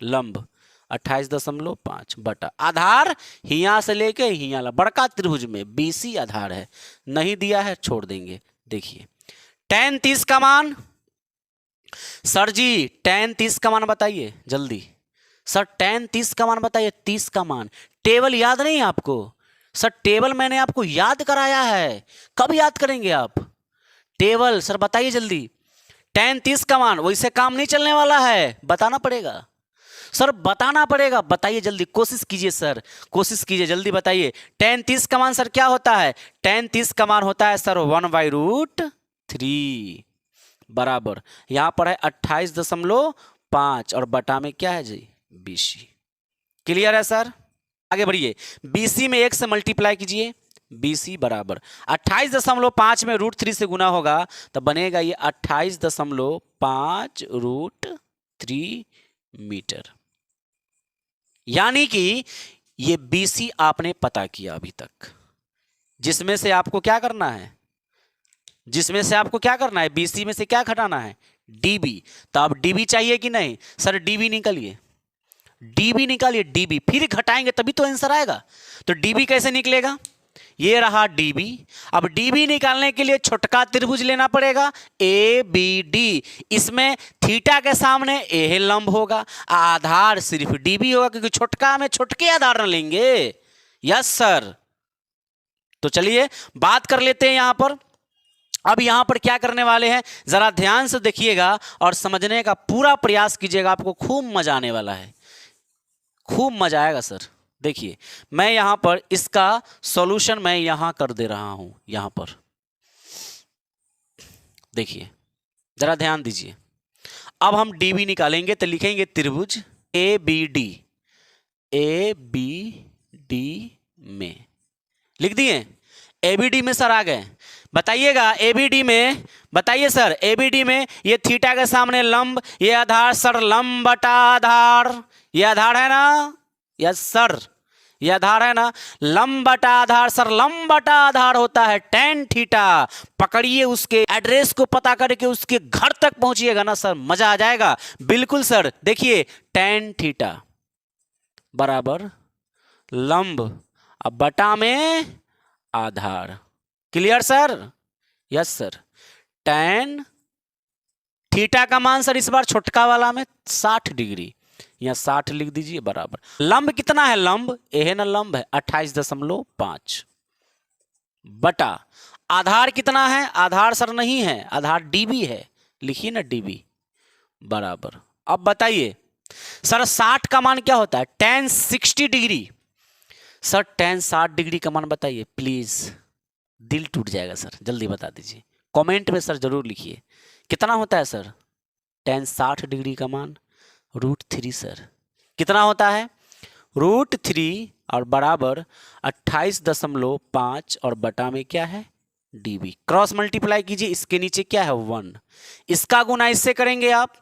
लंब 28.5 बटा आधार हिया से लेके हिया ला, बड़का त्रिभुज में बीसी आधार है, नहीं दिया है छोड़ देंगे। देखिए tan 30 का मान, सर जी tan 30 का मान बताइए जल्दी, सर tan 30 का मान बताइए, 30 का मान, टेबल याद नहीं है आपको सर, टेबल मैंने आपको याद कराया है, कब याद करेंगे आप टेबल, सर बताइए जल्दी, tan 30 का मान, वैसे काम नहीं चलने वाला है, बताना पड़ेगा सर, बताना पड़ेगा, बताइए जल्दी, कोशिश कीजिए सर, कोशिश कीजिए जल्दी बताइए, tan 30 का मान सर क्या होता है, tan 30 का मान होता है सर 1/√3 बराबर, यहां पर है 28.5 और बटा में क्या है जी BC। क्लियर है सर, आगे बढ़िए, BC में 1 से मल्टीप्लाई कीजिए, BC बराबर 28.5 में √3 से गुना होगा तो बनेगा ये 28.5√3 मीटर, यानी कि ये BC आपने पता किया अभी तक, जिसमें से आपको क्या करना है, जिसमें से आपको क्या करना है, BC में से क्या घटाना है DB, तो अब DB चाहिए कि नहीं सर, DB निकालिए, DB निकालिए, DB फिर घटाएंगे तभी तो आंसर आएगा, तो DB कैसे निकलेगा, ये रहा DB, अब DB निकालने के लिए छोटका त्रिभुज लेना पड़ेगा ABD, इसमें थीटा के सामने A लंब होगा, आधार सिर्फ DB होगा क्योंकि छोटका में छोटके आधार न लेंगे, यस सर। तो चलिए बात कर लेते हैं यहां पर, अब यहां पर क्या करने वाले हैं जरा ध्यान से देखिएगा और समझने का पूरा प्रयास कीजिएगा, आपको खूब मजा आने वाला है, खूब मजा आएगा सर। देखिए मैं यहां पर इसका सॉल्यूशन मैं यहां कर दे रहा हूं, यहां पर देखिए जरा ध्यान दीजिए, अब हम DB निकालेंगे तो लिखेंगे त्रिभुज ABD, ABD में लिख दिए, ABD में सर आ गए, बताइएगा ABD में, बताइए सर ABD में ये थीटा के सामने लंब, ये आधार सर लंब बटा आधार, ये आधार है ना, यस सर ये आधार है ना, लंब बटा आधार सर लंब बटा आधार होता है tan थीटा, पकड़िए उसके एड्रेस को पता करके उसके घर तक पहुंचिएगा ना सर, मजा आ जाएगा, बिल्कुल सर। देखिए tan थीटा बराबर लंब अब बटा में आधार, clear sir, yes sir, tan theta का मान सर इस बार छोटका वाला में 60 डिग्री, यहां 60 लिख दीजिए बराबर, लंब कितना है, लंब ए है ना, लंब है 28.5 बटा आधार कितना है, आधार सर नहीं है, आधार DB है, लिखिए ना DB बराबर, अब बताइए सर 60 का मान क्या होता है, tan 60 degree, sir tan 60 degree का मान बताइए प्लीज, दिल टूट जाएगा सर, जल्दी बता दीजिए, कमेंट में सर जरूर लिखिए कितना होता है सर, tan 60 डिग्री का मान √3 सर, कितना होता है √3 और बराबर 28.5 और बटा में क्या है DB, क्रॉस मल्टीप्लाई कीजिए, इसके नीचे क्या है 1, इसका गुना इससे करेंगे आप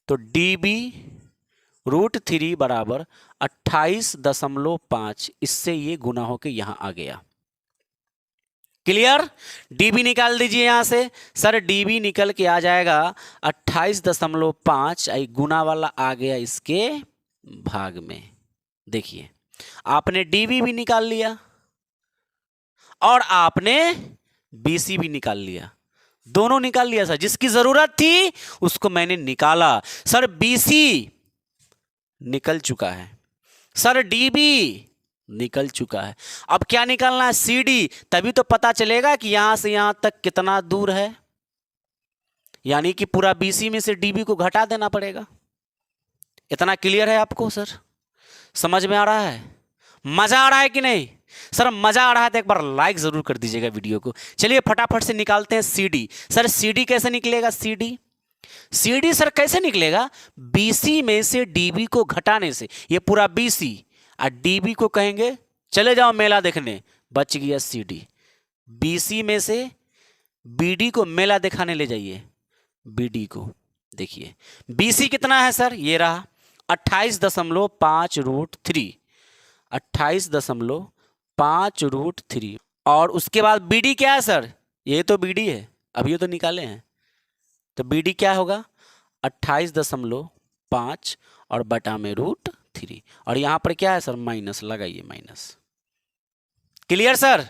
तो DB √3 बराबर 28.5, इससे ये गुना होके यहां आ गया, क्लियर। DB निकाल दीजिए यहां से सर, DB निकल के आ जाएगा 28.5, गुना वाला आ गया इसके भाग में, देखिए आपने DB भी निकाल लिया और आपने BC भी निकाल लिया, दोनों निकाल लिया सर, जिसकी जरूरत थी उसको मैंने निकाला सर, BC निकल चुका है सर, DB निकल चुका है, अब क्या निकालना है CD, तभी तो पता चलेगा कि यहां से यहां तक कितना दूर है, यानी कि पूरा BC में से DB को घटा देना पड़ेगा, इतना क्लियर है आपको सर, समझ में आ रहा है? मजा आ रहा है कि नहीं? सर मजा आ रहा है तो एक बार लाइक जरूर कर दीजिएगा वीडियो को। चलिए फटाफट से निकालते हैं CD। सर CD कैसे निकलेगा? CD सर कैसे निकलेगा? BC में से DB को घटाने से। ये पूरा BC और DB को कहेंगे चले जाओ मेला देखने, बच गया CD। BC में से BD को मेला दिखाने ले जाइए, BD को। देखिए BC कितना है सर? ये रहा 28.5√3, 28.5√3। और उसके बाद BD क्या है सर? ये तो BD है, अब ये तो निकाले हैं। तो BD क्या होगा? 28.5 और बटा में √3। और यहां पर क्या है सर? माइनस लगाइए, माइनस। Clear sir?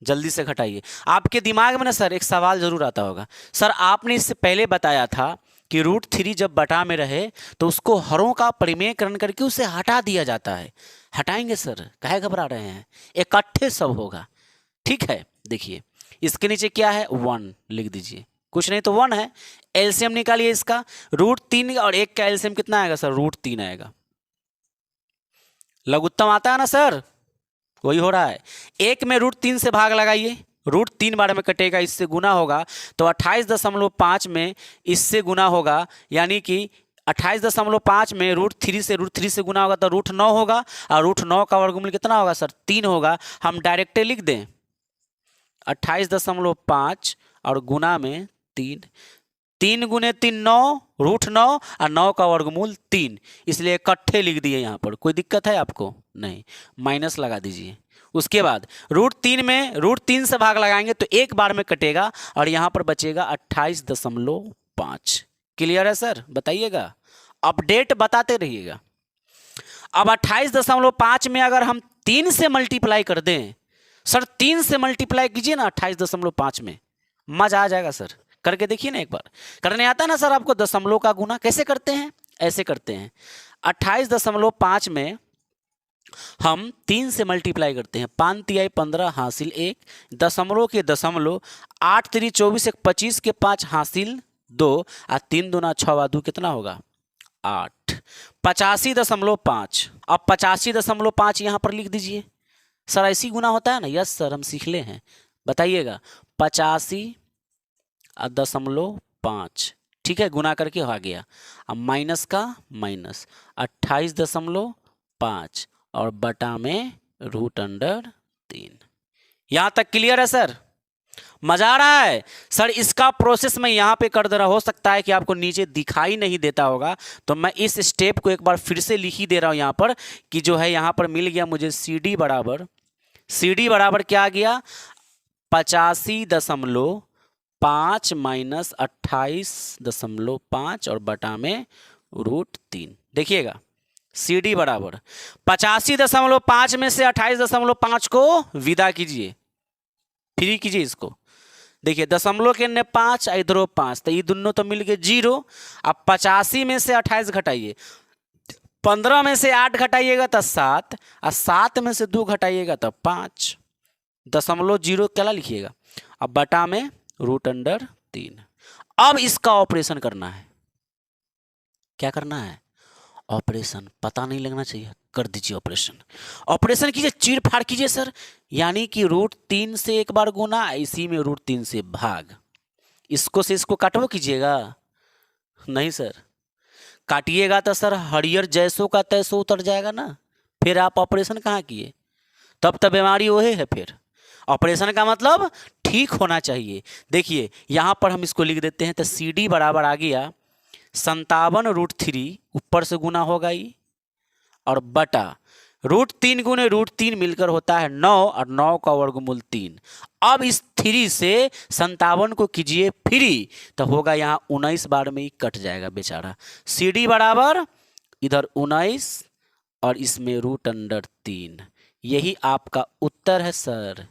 जल्दी से घटाइए। आपके दिमाग में ना सर एक सवाल जरूर आता होगा, सर आपने इससे पहले बताया था कि √3 जब बटा में रहे तो उसको हरों का परिमेयकरण करके उसे हटा दिया जाता है। हटाएंगे सर, काहे घबरा रहे हैं? इकट्ठे सब होगा, ठीक है। देखिए इसके नीचे क्या है? 1 लिख दीजिए, कुछ नहीं तो 1 है। एलसीएम निकालिए इसका, √3 और 1 का एलसीएम कितना आएगा सर? √3 आएगा। लघुत्तम आता है ना सर? वही हो रहा है। 1 में √3 से भाग लगाइए, √3 बार में कटेगा, इससे गुना होगा तो 28.5 में इससे गुना होगा, यानी कि 28.5 में √3 से गुना होगा तो √9 होगा, और √9 का वर्गमूल कितना होगा सर? 3 होगा। हम डायरेक्ट लिख दें 28.5 और गुना में 3, 3 गुने 3 9, √9 और 9 का वर्गमूल 3, इसलिए इकट्ठे लिख दिए। यहाँ पर कोई दिक्कत है आपको? नहीं, माइनस लगा दीजिए। उसके बाद √3 में √3 से भाग लगाएंगे तो एक बार में कटेगा और यहाँ पर बचेगा 28.5। क्लियर है सर? बताइएगा, अपडेट बताते रहिएगा। अब 28.5 में अगर हम 3 से मल्टीप्लाई कर दें सर, 3 से मल्टीप्लाई कीजिए ना 28.5 में, मजा आ जाएगा सर। करके देखिए ना एक बार। करने आता ना सर आपको? दशमलव का गुना कैसे करते हैं? ऐसे करते हैं। 28.5 में हम 3 से मल्टीप्लाई करते हैं, 5 तिहाई 15 हासिल 1, दशमलव के दशमलव, 8 तिरी 24 एक 25 के 5 हासिल 2, और 3 दूना 6 2 कितना होगा? 8। 85.5। अब 85.5 यहाँ पर लिख दीजिए। सर ऐसी गुना होता है ना? यस सर, हम सीख ले हैं। बताइएगा 85.5, ठीक है, गुना करके आ गया। अब माइनस का माइनस 28.5 और बटा में √3। यहां तक क्लियर है सर? मजा आ रहा है सर? इसका प्रोसेस मैं यहां पे कर दे रहा, हो सकता है कि आपको नीचे दिखाई नहीं देता होगा, तो मैं इस स्टेप को एक बार फिर से लिख ही दे रहा हूं यहां पर, कि जो है यहां पर मिल गया मुझे CD बराबर क्या आ गया? 85.5 माइनस 28.5 और बटा में √3। देखिएगा CD बराबर 85.5 में से 28.5 को विदा कीजिए, फ्री कीजिए इसको। देखिए दशमलव के ने 5, इधरो 5, तो ये दोनों तो मिल गए 0। अब 85 में से 28 घटाइए, 15 में से 8 घटाइएगा तो 7, और 7 में से 2 घटाइएगा तो 5। दशमलव 0 क्या लिखिएगा? अब बटा में √3। अब इसका ऑपरेशन करना है। क्या करना है? ऑपरेशन। पता नहीं लगना चाहिए, कर दीजिए ऑपरेशन। ऑपरेशन कीजिए, चीर फाड़ कीजिए सर, यानी कि √3 से एक बार गुना, इसी में √3 से भाग। इसको से इसको काटो कीजिएगा? नहीं सर, काटिएगा तो सर हरियर जैसों का तैसो उतर जाएगा ना, फिर आप ऑपरेशन कहाँ किए? तब तो बीमारी वही है। फिर ऑपरेशन का मतलब ठीक होना चाहिए। देखिए यहाँ पर हम इसको लिख देते हैं, तो CD बराबर आ गया 57√3, ऊपर से गुना होगा ये, और बटा √3 गुने √3 मिलकर होता है 9, और 9 का वर्गमूल 3। अब इस 3 से 57 को कीजिए फ्री, तो होगा यहाँ 19 बार में ही कट जाएगा बेचारा। CD बराबर इधर 19 और इसमें √3। यही आपका उत्तर है सर।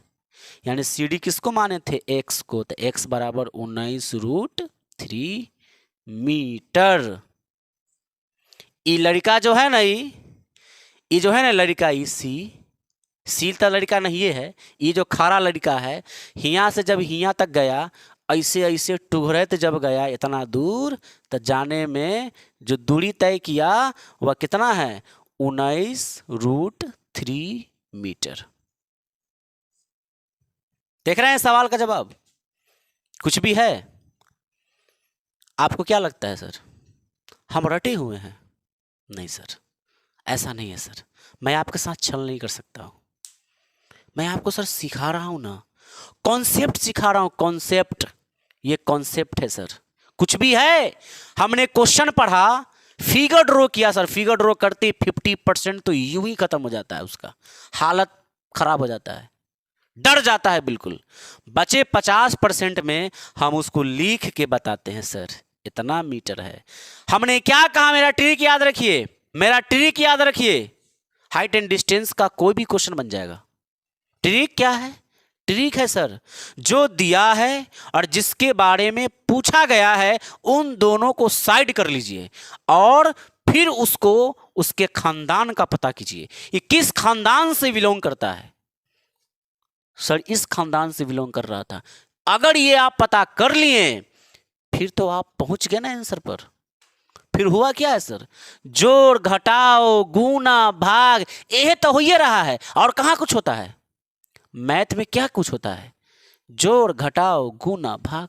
यानी CD किसको माने थे? x को, तो x बराबर 19√3 मीटर। ये लड़का जो है ना, ये जो है ना लड़का, ये सी तो लड़का नहीं है, ये जो खारा लड़का है, हिया से जब हिया तक गया, ऐसे ऐसे टुघरत जब गया इतना दूर, तो जाने में जो दूरी तय किया वह कितना है? 19√3 मीटर। देख रहे हैं सवाल का जवाब? कुछ भी है? आपको क्या लगता है सर, हम रटे हुए हैं? नहीं सर, ऐसा नहीं है सर। मैं आपके साथ छल नहीं कर सकता हूं। मैं आपको सर सिखा रहा हूं ना, कॉन्सेप्ट सिखा रहा हूं, कॉन्सेप्ट। ये कॉन्सेप्ट है सर, कुछ भी है। हमने क्वेश्चन पढ़ा, फिगर ड्रॉ किया सर। फिगर ड्रॉ करते 50% तो यूं ही खत्म हो जाता है, उसका हालत खराब हो जाता है, डर जाता है बिल्कुल। बचे 50% में हम उसको लिख के बताते हैं सर इतना मीटर है। हमने क्या कहा? मेरा ट्रिक याद रखिए, मेरा ट्रिक याद रखिए। हाइट एंड डिस्टेंस का कोई भी क्वेश्चन बन जाएगा। ट्रिक क्या है? ट्रिक है सर, जो दिया है और जिसके बारे में पूछा गया है उन दोनों को साइड कर लीजिए और फिर उसको उसके खानदान का पता कीजिए। ये किस खानदान से बिलोंग करता है? सर इस खानदान से बिलोंग कर रहा था। अगर ये आप पता कर लिए फिर तो आप पहुंच गए ना आंसर पर। फिर हुआ क्या है सर? जोड़ घटाओ गुना भाग, यह तो हो ही रहा है। और कहां कुछ होता है? मैथ में क्या कुछ होता है? जोड़ घटाओ गुना भाग,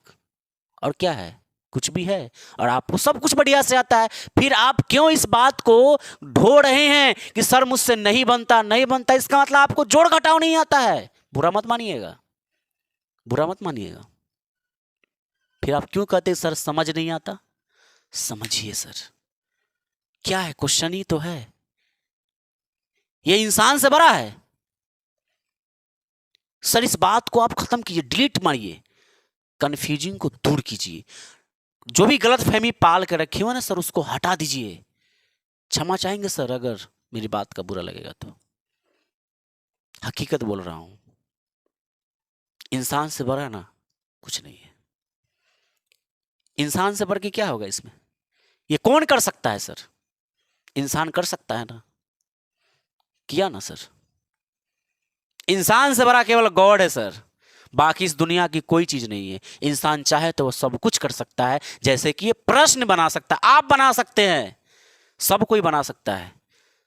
और क्या है? कुछ भी है। और आपको सब कुछ बढ़िया से आता है, फिर आप क्यों इस बात को ढो रहे हैं कि सर मुझसे नहीं बनता नहीं बनता? इसका मतलब आपको जोड़ घटाओ नहीं आता है। बुरा मत मानिएगा, बुरा मत मानिएगा। फिर आप क्यों कहते सर समझ नहीं आता? समझिए सर, क्या है? क्वेश्चन ही तो है। ये इंसान से बड़ा है सर। इस बात को आप खत्म कीजिए, डिलीट मारिए, कंफ्यूजिंग को दूर कीजिए। जो भी गलत फहमी पाल के रखे हो ना सर, उसको हटा दीजिए। क्षमा चाहेंगे सर अगर मेरी बात का बुरा लगेगा तो। हकीकत बोल रहा हूं, इंसान से बड़ा ना कुछ नहीं है। इंसान से बढ़ के क्या होगा इसमें? ये कौन कर सकता है सर? इंसान कर सकता है ना, किया ना सर। इंसान से बड़ा केवल गॉड है सर, बाकी इस दुनिया की कोई चीज नहीं है। इंसान चाहे तो वो सब कुछ कर सकता है, जैसे कि ये प्रश्न बना सकता है, आप बना सकते हैं, सब कोई बना सकता है।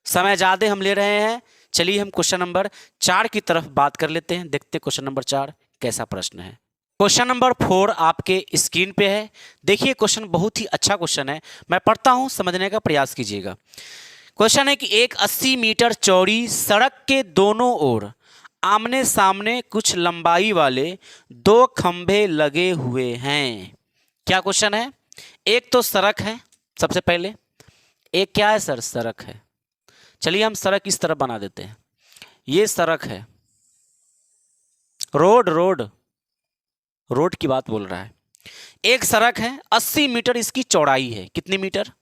समय ज्यादा हम ले रहे हैं, चलिए हम क्वेश्चन नंबर 4 की तरफ बात कर लेते हैं। देखते क्वेश्चन नंबर 4 कैसा प्रश्न है। क्वेश्चन नंबर 4 आपके स्क्रीन पे है। देखिए क्वेश्चन बहुत ही अच्छा क्वेश्चन है, मैं पढ़ता हूं, समझने का प्रयास कीजिएगा। क्वेश्चन है कि एक 80 मीटर चौड़ी सड़क के दोनों ओर आमने सामने कुछ लंबाई वाले 2 खंभे लगे हुए हैं। क्या क्वेश्चन है? एक तो सड़क है सबसे पहले, एक क्या है सर? सड़क है। चलिए हम सड़क इस तरफ बना देते हैं, ये सड़क है, रोड रोड रोड की बात बोल रहा है। एक सड़क है, 80 मीटर इसकी चौड़ाई है। कितनी मीटर?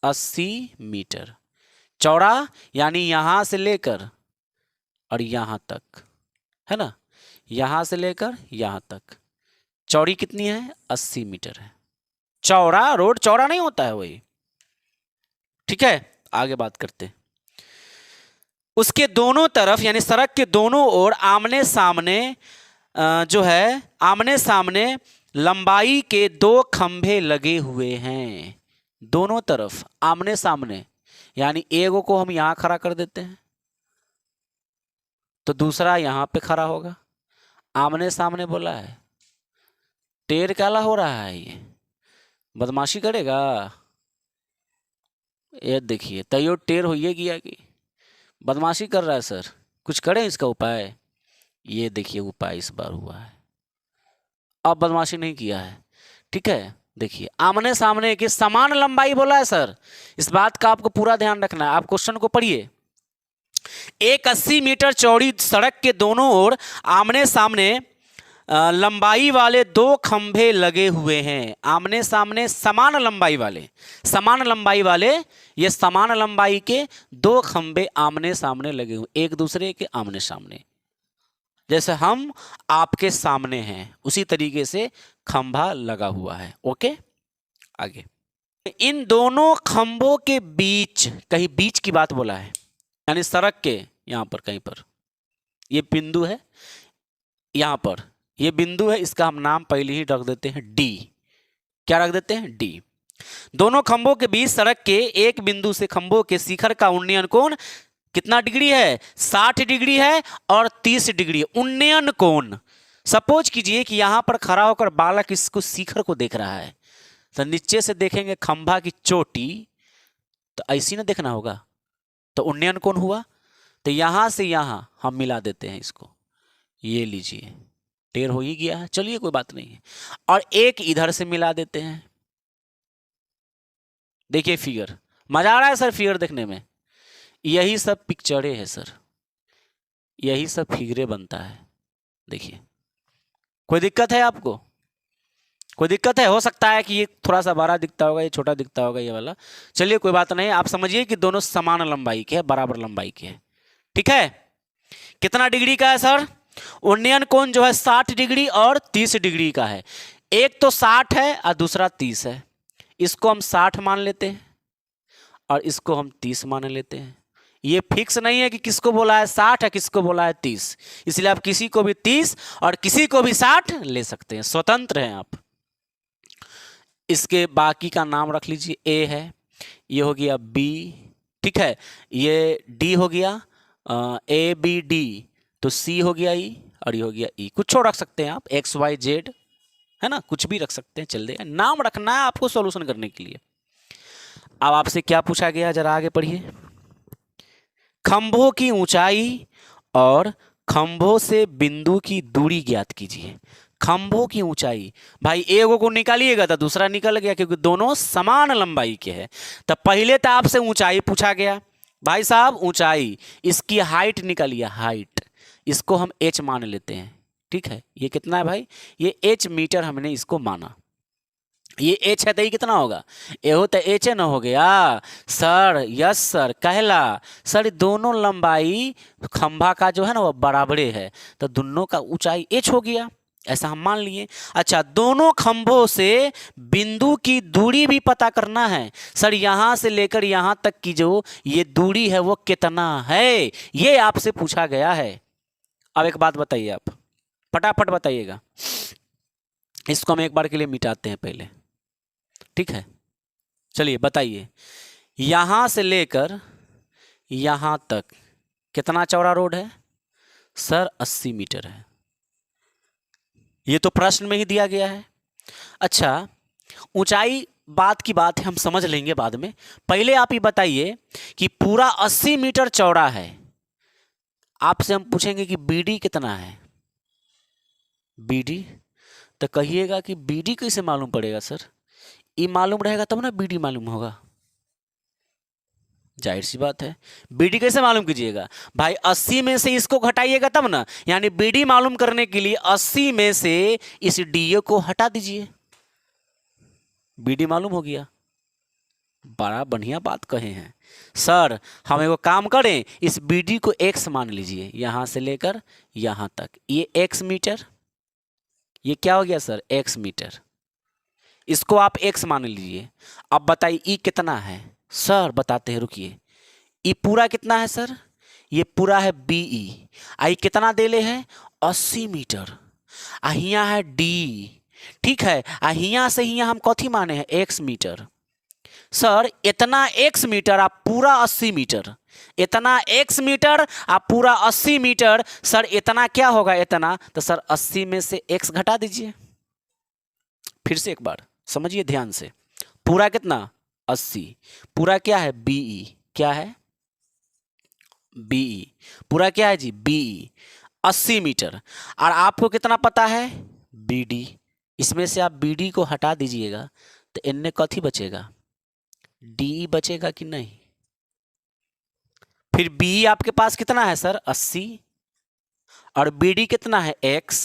80 मीटर चौड़ा, यानी यहां से लेकर और यहां तक, है ना, यहां से लेकर यहां तक चौड़ी कितनी है? 80 मीटर है। चौड़ा, रोड चौड़ा नहीं होता है वही। ठीक है, आगे बात करते हैं। उसके दोनों तरफ यानी सड़क के दोनों ओर आमने सामने जो है, आमने सामने लंबाई के 2 खंभे लगे हुए हैं। दोनों तरफ आमने सामने, यानी एगो को हम यहां खड़ा कर देते हैं तो दूसरा यहां पे खड़ा होगा। आमने सामने बोला है, टेर काला हो रहा है, ये बदमाशी करेगा। ये देखिए तैयो टेर हो ये गया कि बदमाशी कर रहा है सर, कुछ करें इसका उपाय। ये देखिए उपाय इस बार हुआ है, अब बदमाशी नहीं किया है। ठीक है, देखिए आमने सामने की समान लंबाई बोला है सर, इस बात का आपको पूरा ध्यान रखना है। आप क्वेश्चन को पढ़िए। एक 80 मीटर चौड़ी सड़क के दोनों ओर आमने सामने लंबाई वाले 2 खंभे लगे हुए हैं। आमने सामने समान लंबाई वाले, समान लंबाई वाले, ये समान लंबाई के 2 खंभे आमने सामने लगे हुए, एक दूसरे के आमने सामने। जैसे हम आपके सामने हैं उसी तरीके से खंभा लगा हुआ है। ओके, आगे। इन दोनों खंभों के बीच, कहीं बीच की बात बोला है, यानी सड़क के यहां पर कहीं पर ये बिंदु है, यहां पर ये बिंदु है, इसका हम नाम पहले ही रख देते हैं डी। क्या रख देते हैं? डी। दोनों खंभों के बीच सड़क के एक बिंदु से खंभों के शिखर का उन्नयन कोण कितना डिग्री है? 60 डिग्री है और 30 डिग्री। उन्नयन कोण, सपोज कीजिए कि यहां पर खड़ा होकर बालक इसको शिखर को देख रहा है, तो नीचे से देखेंगे खंभा की चोटी, तो ऐसी ना देखना होगा, तो उन्नयन कोण हुआ। तो यहां से यहां हम मिला देते हैं इसको, ये लीजिए टेढ़ हो ही गया है, चलिए कोई बात नहीं है। और एक इधर से मिला देते हैं, देखिए फिगर। मजा आ रहा है सर फिगर देखने में? यही सब पिक्चरें है सर, यही सब फिगरें बनता है। देखिए, कोई दिक्कत है आपको? कोई दिक्कत है? हो सकता है कि ये थोड़ा सा बड़ा दिखता होगा, ये छोटा दिखता होगा, ये वाला। चलिए कोई बात नहीं, आप समझिए कि दोनों समान लंबाई के हैं, बराबर लंबाई के हैं। ठीक है, कितना डिग्री का है सर? उन्नयन कोण जो है 60 डिग्री और 30 डिग्री का है। एक तो 60 है और दूसरा 30 है, इसको हम 60 मान लेते हैं और इसको हम 30 मान लेते हैं। ये फिक्स नहीं है कि किसको बोला है 60 है, किसको बोला है 30, इसलिए आप किसी को भी 30 और किसी को भी 60 ले सकते हैं, स्वतंत्र हैं आप। इसके बाकी का नाम रख लीजिए, ए है, ये हो गया बी, ठीक है, ये डी हो गया, ए बी डी, तो सी हो गया ई, और ये हो गया ई। कुछ रख सकते हैं आप, एक्स वाई जेड, है ना, कुछ भी रख सकते हैं, चल देगा। नाम रखना है आपको सॉल्यूशन करने के लिए। अब आपसे क्या पूछा गया, जरा आगे पढ़िए। खंभों की ऊंचाई और खंभों से बिंदु की दूरी ज्ञात कीजिए। खंभों की ऊंचाई, भाई एगो को निकालिएगा तो दूसरा निकल गया, क्योंकि दोनों समान लंबाई के हैं। तो पहले तो आपसे ऊंचाई पूछा गया, भाई साहब ऊंचाई, इसकी हाइट निकालिए, हाइट, इसको हम h मान लेते हैं। ठीक है, ये कितना है भाई? ये h मीटर हमने इसको माना। ये h है तो ये कितना होगा? ये हो तो h न हो गया सर? Yes sir. कहला सर दोनों लंबाई खंभा का जो है ना वो बराबरे है, तो दोनों का ऊंचाई h हो गया, ऐसा हम मान लिए। अच्छा, दोनों खंभों से बिंदु की दूरी भी पता करना है सर, यहां से लेकर यहां तक की जो ये दूरी है वो कितना है, ये आपसे पूछा गया है। अब एक बात बताइए, आप फटाफट बताइएगा। इसको हम एक बार के लिए मिटाते हैं पहले, ठीक है? चलिए बताइए, यहां से लेकर यहां तक कितना चौड़ा रोड है सर? 80 मीटर है। ये तो प्रश्न में ही दिया गया है। अच्छा, ऊंचाई बात की बात है, हम समझ लेंगे बाद में। पहले आप ये बताइए कि पूरा 80 मीटर चौड़ा है, आपसे हम पूछेंगे कि बीडी कितना है। बीडी तो कहिएगा कि बीडी कैसे मालूम पड़ेगा सर? ये मालूम रहेगा तब ना बीडी मालूम होगा, जाहिर सी बात है। बीडी कैसे मालूम कीजिएगा भाई? 80 में से इसको घटाइएगा तब ना, यानी बीडी मालूम करने के लिए 80 में से इस डीए को हटा दीजिए, बीडी मालूम हो गया। बड़ा बढ़िया बात कहे हैं सर। हम एगो काम करें, इस बीडी को x मान लीजिए, यहां से लेकर यहां तक, ये x मीटर, ये क्या हो गया सर? x metre. इसको आप x मान लीजिए। अब बताइए ई कितना है सर? बताते हैं, रुकिए। ई पूरा कितना है सर? ये पूरा है BE। आई कितना देले है? 80 मीटर। अहिया है D, ठीक है। अहिया से हिया हम कथी माने हैं? x metre. सर इतना x मीटर आप पूरा 80 मीटर, इतना x मीटर आप पूरा 80 मीटर, सर इतना क्या होगा? इतना, तो सर 80 में से x घटा दीजिए। फिर से एक बार समझिए ध्यान से, पूरा कितना? 80, पूरा क्या है? BE, क्या है? BE, पूरा क्या है जी? BE, 80 metre. और आपको कितना पता है? BD। इसमें से आप BD को हटा दीजिएगा तो इनने कथी बचेगा? DE बचेगा कि नहीं? फिर BE आपके पास कितना है सर? 80, और BD कितना है? X,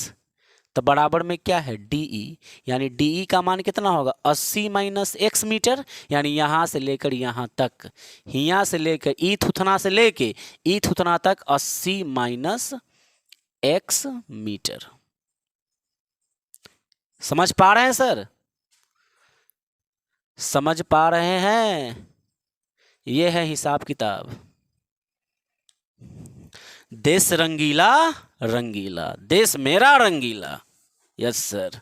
तो बराबर में क्या है? DE, यानी DE का मान कितना होगा? 80 माइनस x मीटर, यानी यहां से लेकर यहां तक, यहां से लेकर ई थुथना से लेके ई थुथना तक 80 माइनस x मीटर। समझ पा रहे हैं सर? समझ पा रहे हैं? ये है हिसाब किताब। देश रंगीला रंगीला, देश मेरा रंगीला। Yes sir.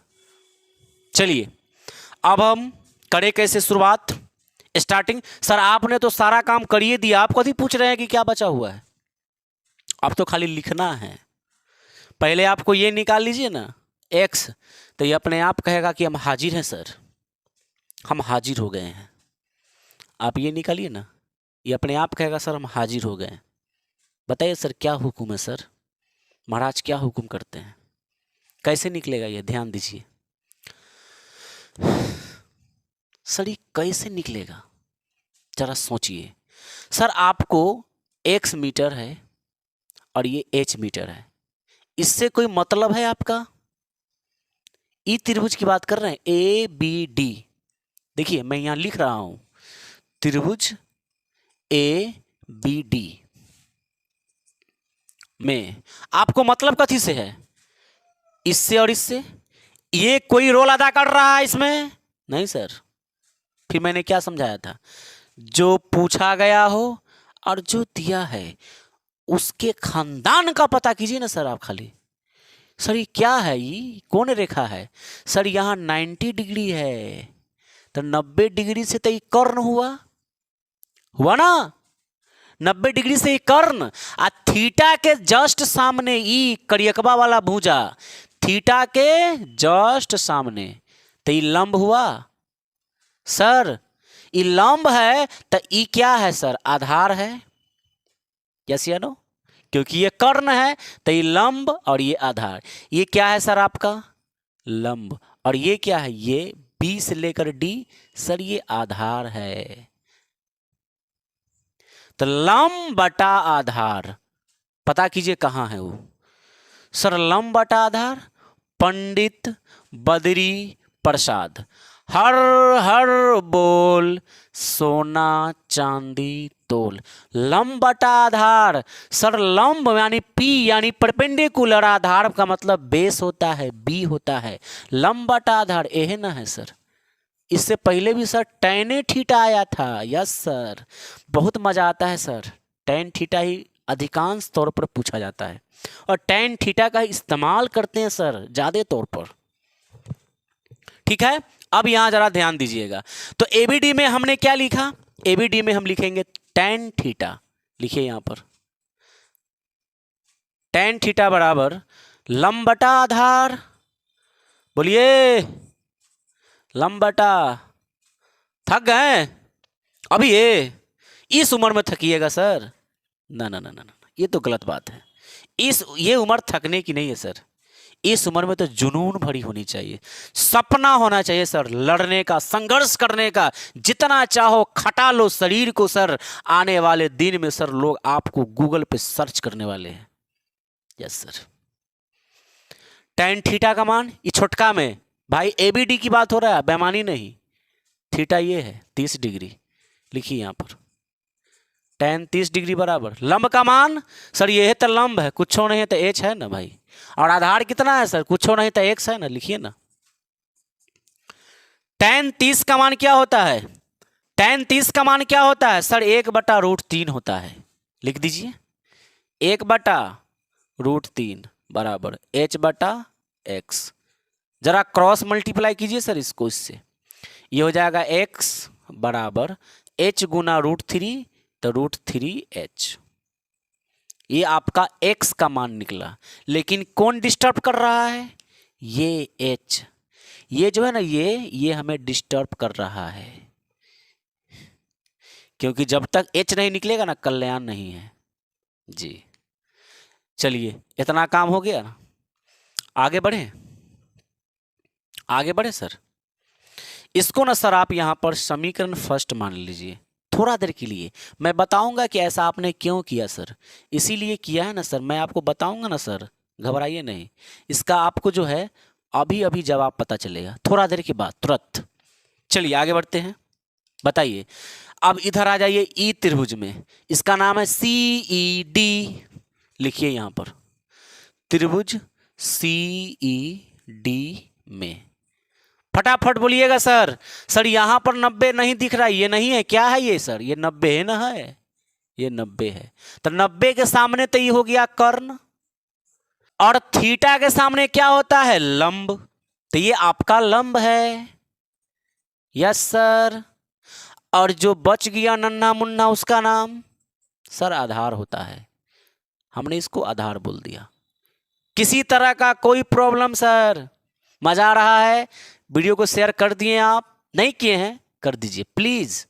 चलिए अब हम करे कैसे शुरुआत, स्टार्टिंग। सर आपने तो सारा काम कर ही दिया, आप कभी पूछ रहे हैं कि क्या बचा हुआ है? अब तो खाली लिखना है। पहले आपको ये निकाल लीजिए ना x, तो ये अपने आप कहेगा कि हम हाजिर हैं सर, हम हाजिर हो गए हैं। आप ये निकालिए ना, ये अपने आप कहेगा सर हम हाजिर हो गए। बताइए सर क्या हुक्म है सर, महाराज क्या हुक्म करते हैं, कैसे निकलेगा ये, ध्यान दीजिए सर, ये कैसे निकलेगा जरा सोचिए। सर आपको x मीटर है और ये h मीटर है, इससे कोई मतलब है आपका? ई त्रिभुज की बात कर रहे हैं, ए बी डी। देखिए मैं यहां लिख रहा हूं त्रिभुज ए बी डी में आपको मतलब कथी से है? इससे और इससे। ये कोई रोल अदा कर रहा है इसमें? नहीं सर। फिर मैंने क्या समझाया था, जो पूछा गया हो और जो दिया है उसके खानदान का पता कीजिए ना सर आप खाली। सर ये क्या है, ये कौन रेखा है? सर यहां 90 डिग्री है, तो 90 डिग्री से तो ये कर्ण हुआ, हुआ ना? 90 डिग्री से ये कर्ण, आ थीटा के जस्ट सामने ई करियकबा वाला भुजा, थीटा के जस्ट सामने, तो ये लंब हुआ। सर ये लंब है तो ई क्या है सर? आधार है। यस या नो? क्योंकि ये कर्ण है तो ये लंब और ये आधार। ये क्या है सर आपका? लंब। और ये क्या है? ये बी से लेकर डी, सर ये आधार है। तो लंब बटा आधार पता कीजिए कहां है वो। सर लंब बटा आधार पंडित बद्री प्रसाद, हर हर बोल सोना चांदी तोल। लंब बटा आधार, सर लंब यानी पी यानी परपेंडिकुलर, आधार का मतलब बेस होता है, बी होता है। लंब बटा आधार एहे ना है सर। इससे पहले भी सर टैन थीटा आया था। यस सर, बहुत मजा आता है सर। टैन थीटा ही अधिकांश तौर पर पूछा जाता है और टैन थीटा का इस्तेमाल करते हैं सर ज्यादा तौर पर। ठीक है, अब यहां जरा ध्यान दीजिएगा। तो एबीडी में हमने क्या लिखा? एबीडी में हम लिखेंगे टैन थीटा। लिखिए यहां पर टैन थीटा बराबर लंब बटा आधार, बोलिए लंब बटा, थक गए अभी? ये इस उम्र में थकिएगा सर? ना ना ना ना ना, ये तो गलत बात है। ये उम्र थकने की नहीं है सर। इस उम्र में तो जुनून भरी होनी चाहिए, सपना होना चाहिए सर, लड़ने का, संघर्ष करने का। जितना चाहो खटा लो शरीर को सर, आने वाले दिन में सर लोग आपको गूगल पे सर्च करने वाले हैं। Yes sir. टैन थीटा का मान ये छोटका में भाई एबीडी की बात हो रहा है, बेमानी नहीं। थीटा ये है 30 डिग्री, लिखिए यहां पर टैन 30 डिग्री बराबर लंब का मान, सर ये है तो लंब है, कुछ नहीं है तो एच है ना भाई। और आधार कितना है सर? कुछ नहीं तो एक्स है ना, लिखिए ना। टैन 30 का मान क्या होता है? टैन 30 का मान क्या होता है सर? 1/√3 होता है। लिख दीजिए 1/√3 बराबर एच बटा एक्स। जरा क्रॉस मल्टीप्लाई कीजिए सर इसको, इससे ये हो जाएगा x बराबर h गुना √3, तो √3h। ये आपका x का मान निकला। लेकिन कौन डिस्टर्ब कर रहा है? ये h, ये जो है ना, ये हमें डिस्टर्ब कर रहा है, क्योंकि जब तक h नहीं निकलेगा ना कल्याण नहीं है जी। चलिए इतना काम हो गया, आगे बढ़े, आगे बढ़े सर। इसको ना सर आप यहां पर समीकरण फर्स्ट मान लीजिए थोड़ा देर के लिए। मैं बताऊंगा कि ऐसा आपने क्यों किया सर, इसीलिए किया है ना सर, मैं आपको बताऊंगा ना सर, घबराइए नहीं। इसका आपको जो है अभी अभी जवाब पता चलेगा थोड़ा देर के बाद, तुरंत। चलिए आगे बढ़ते हैं, बताइए। अब इधर आ जाइए ई त्रिभुज में, इसका नाम है CED। लिखिए यहां पर त्रिभुज CED में, फटाफट बोलिएगा सर। सर यहां पर 90 नहीं दिख रहा, ये नहीं है, क्या है ये सर? ये 90 है ना, है ये 90 है। तो 90 के सामने तो ये हो गया कर्ण, और थीटा के सामने क्या होता है? लंब। तो ये आपका लंब है। Yes sir. और जो बच गया नन्हा मुन्ना उसका नाम सर आधार होता है, हमने इसको आधार बोल दिया। किसी तरह का कोई प्रॉब्लम सर? मजा आ रहा है? वीडियो को शेयर कर दिए, आप नहीं किए हैं कर दीजिए प्लीज।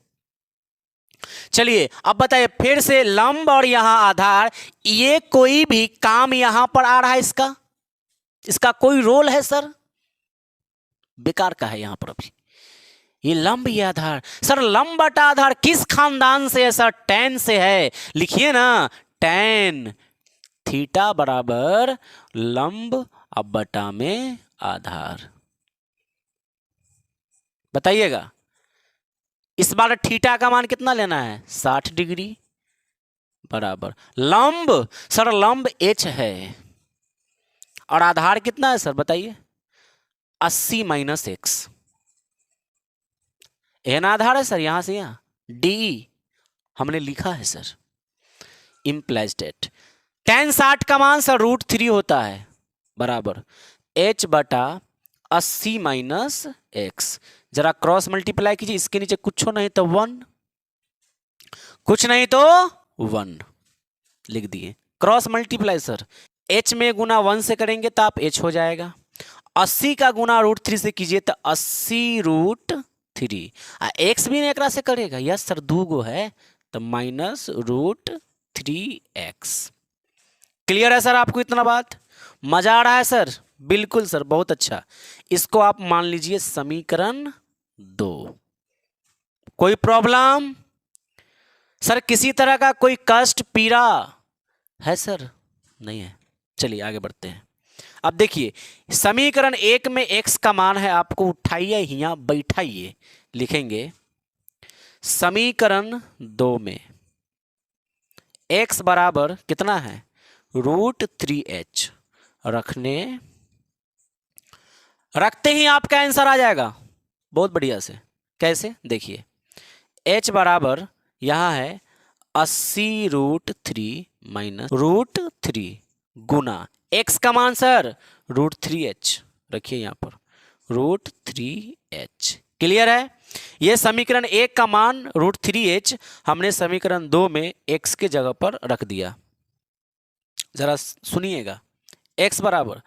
चलिए अब बताइए फिर से, लंब और यहां आधार, ये कोई भी काम यहां पर आ रहा है इसका? इसका कोई रोल है सर? बेकार का है यहां पर अभी। ये लंब ये आधार, सर लंब बटा आधार किस खानदान से है सर? टैन से है। लिखिए ना, टैन थीटा बराबर लंब अब बटा में आधार। बताइएगा इस बार थीटा का मान कितना लेना है? 60 डिग्री बराबर लंब, सर लंब h है और आधार कितना है सर बताइए? 80 माइनस एक्स। एन आधार है सर, यहां से यहां डी हमने लिखा है सर। इम्प्लाइज डेट tan 60 का मान सर √3 होता है बराबर h बटा 80 माइनस एक्स। जरा क्रॉस मल्टीप्लाई कीजिए, इसके नीचे कुछ नहीं तो 1, कुछ नहीं तो 1 लिख दिए। क्रॉस मल्टीप्लाई सर h में गुना 1 से करेंगे तो आप h हो जाएगा। 80 का गुना √3 से कीजिए तो 80√3। एक्स भी एक से करेगा, यस सर 2 गो है तो माइनस √3x। क्लियर है सर आपको इतना बात? मजा आ रहा है सर? बिल्कुल सर, बहुत अच्छा। इसको आप मान लीजिए समीकरण 2। कोई प्रॉब्लम सर? किसी तरह का कोई कष्ट पीड़ा है सर? नहीं है। चलिए आगे बढ़ते हैं। अब देखिए समीकरण 1 में x का मान है, आपको उठाइए यहां बैठाइए, लिखेंगे समीकरण 2 में x बराबर कितना है? √3h। रखते ही आपका आंसर आ जाएगा बहुत बढ़िया से। कैसे? देखिए h बराबर यहां है 80√3 माइनस √3 गुना x का मान सर √3h रखिए यहां पर √3h। क्लियर है? यह समीकरण 1 का मान √3h हमने समीकरण 2 में x के जगह पर रख दिया। जरा सुनिएगा, x बराबर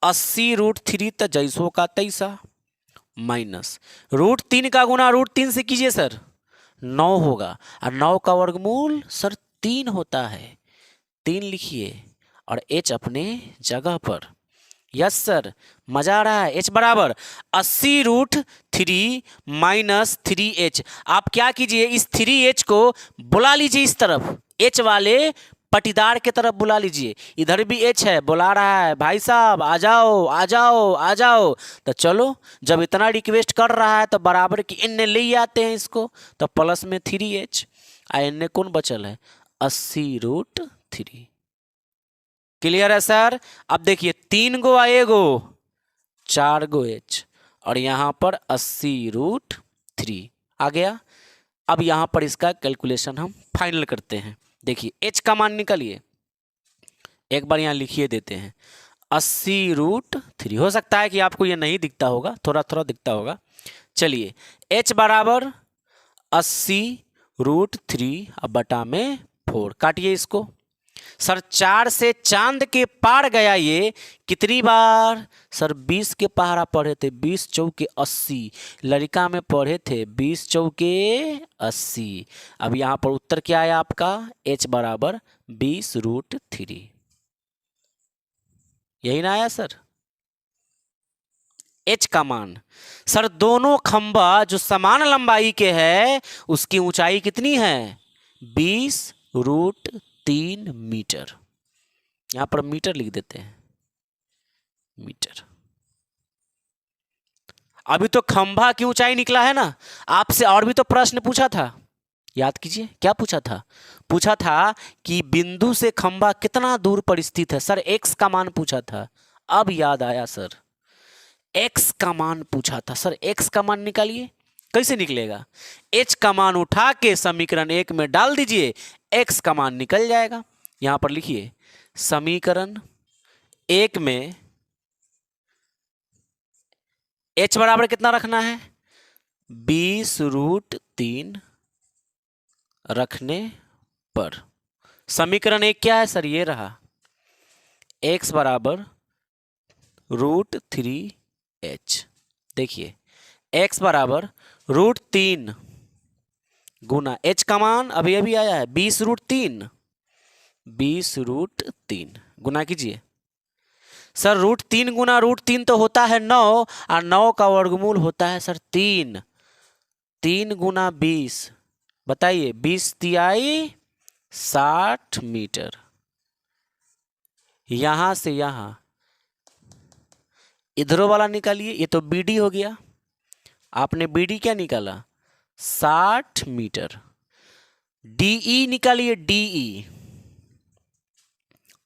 80√3 तो जैसो का तैसा माइनस √3 का गुना √3 से कीजिए सर 9 होगा, और 9 का वर्गमूल सर 3 होता है। 3 लिखिए और h अपने जगह पर। यस सर, मजा आ रहा है। h बराबर 80√3 माइनस 3h। आप क्या कीजिए, इस 3h को बुला लीजिए इस तरफ, h वाले पटीदार के तरफ बुला लीजिए। इधर भी h है, बुला रहा है भाई साहब आ जाओ आ जाओ आ जाओ। तो चलो जब इतना रिक्वेस्ट कर रहा है तो बराबर की इनने ले आते हैं इसको, तो प्लस में 3h इनने कौन बचल है 80√3। क्लियर है सर? अब देखिए 3 गो आएगो 4 गो h और यहां पर 80√3 आ गया। अब यहां पर इसका कैलकुलेशन हम फाइनल करते हैं। देखिए h का मान निकालिए, एक बार यहां लिखिए देते हैं 80√3। हो सकता है कि आपको ये नहीं दिखता होगा, थोड़ा थोड़ा दिखता होगा। चलिए h बराबर 80√3 अब बटा में 4, काटिए इसको। सर 4 से चांद के पार गया ये कितनी बार? सर 20 के पहाड़ा पढ़े थे, 20 चौके 80। लड़का में पढ़े थे 20 चौके 80। अब यहां पर उत्तर क्या आया आपका? h बराबर 20√3। यही ना आया सर h का मान? सर दोनों खंभा जो समान लंबाई के है उसकी ऊंचाई कितनी है? 20√3 मीटर। यहां पर मीटर लिख देते हैं, मीटर। अभी तो खंभा की ऊंचाई निकला है ना। आपसे और भी तो प्रश्न पूछा था, याद कीजिए क्या पूछा था? पूछा था कि बिंदु से खंभा कितना दूर पर स्थित है। सर x का मान पूछा था। अब याद आया सर, x का मान पूछा था। सर x का मान निकालिए, कैसे निकलेगा? h का मान उठा के समीकरण 1 में डाल दीजिए, x का मान निकल जाएगा। यहां पर लिखिए समीकरण 1 में h बराबर कितना रखना है? 20√3 रखने पर समीकरण एक क्या है सर? ये रहा, x बराबर √3h। देखिए x बराबर √3 गुना h का मान अभी अभी आया है 20√3, 20√3 गुना कीजिए सर। √3 गुना √3 तो होता है 9, और 9 का वर्गमूल होता है सर 3। 3 गुना 20, बताइए 20 तिहाई 60 मीटर। यहां से यहां इधरों वाला निकालिए, ये तो BD हो गया। आपने BD क्या निकाला? 60 मीटर। DE निकालिए, DE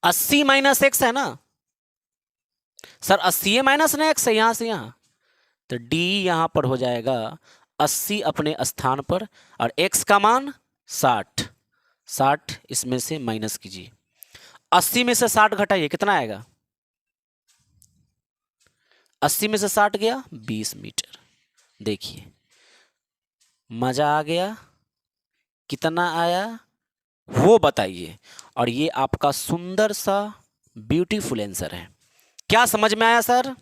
80 माइनस x है ना सर? 80 माइनस ना x है यहां से यहां, तो D यहां पर हो जाएगा 80 अपने स्थान पर, और x का मान 60। 60 इसमें से माइनस कीजिए, 80 में से 60 घटाइए, कितना आएगा? 80 में से 60 गया 20 मीटर। देखिए मजा आ गया? कितना आया वो बताइए। और ये आपका सुंदर सा ब्यूटीफुल आंसर है। क्या समझ में आया सर?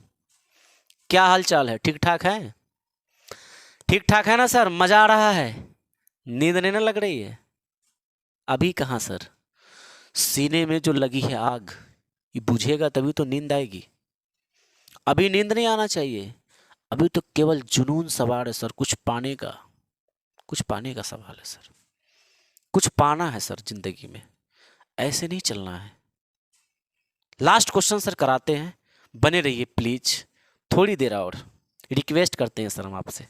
क्या हालचाल है? ठीक ठाक है? ठीक ठाक है ना सर? मजा आ रहा है? नींद नहीं ना लग रही है? अभी कहाँ सर? सीने में जो लगी है आग, ये बुझेगा तभी तो नींद आएगी। अभी नींद नहीं आना चाहिए, अभी तो केवल जुनून सवार है सर, कुछ पाने का, कुछ पाने का सवाल है सर। कुछ पाना है सर जिंदगी में, ऐसे नहीं चलना है। लास्ट क्वेश्चन सर कराते हैं, बने रहिए प्लीज, थोड़ी देर और रिक्वेस्ट करते हैं सर हम आपसे,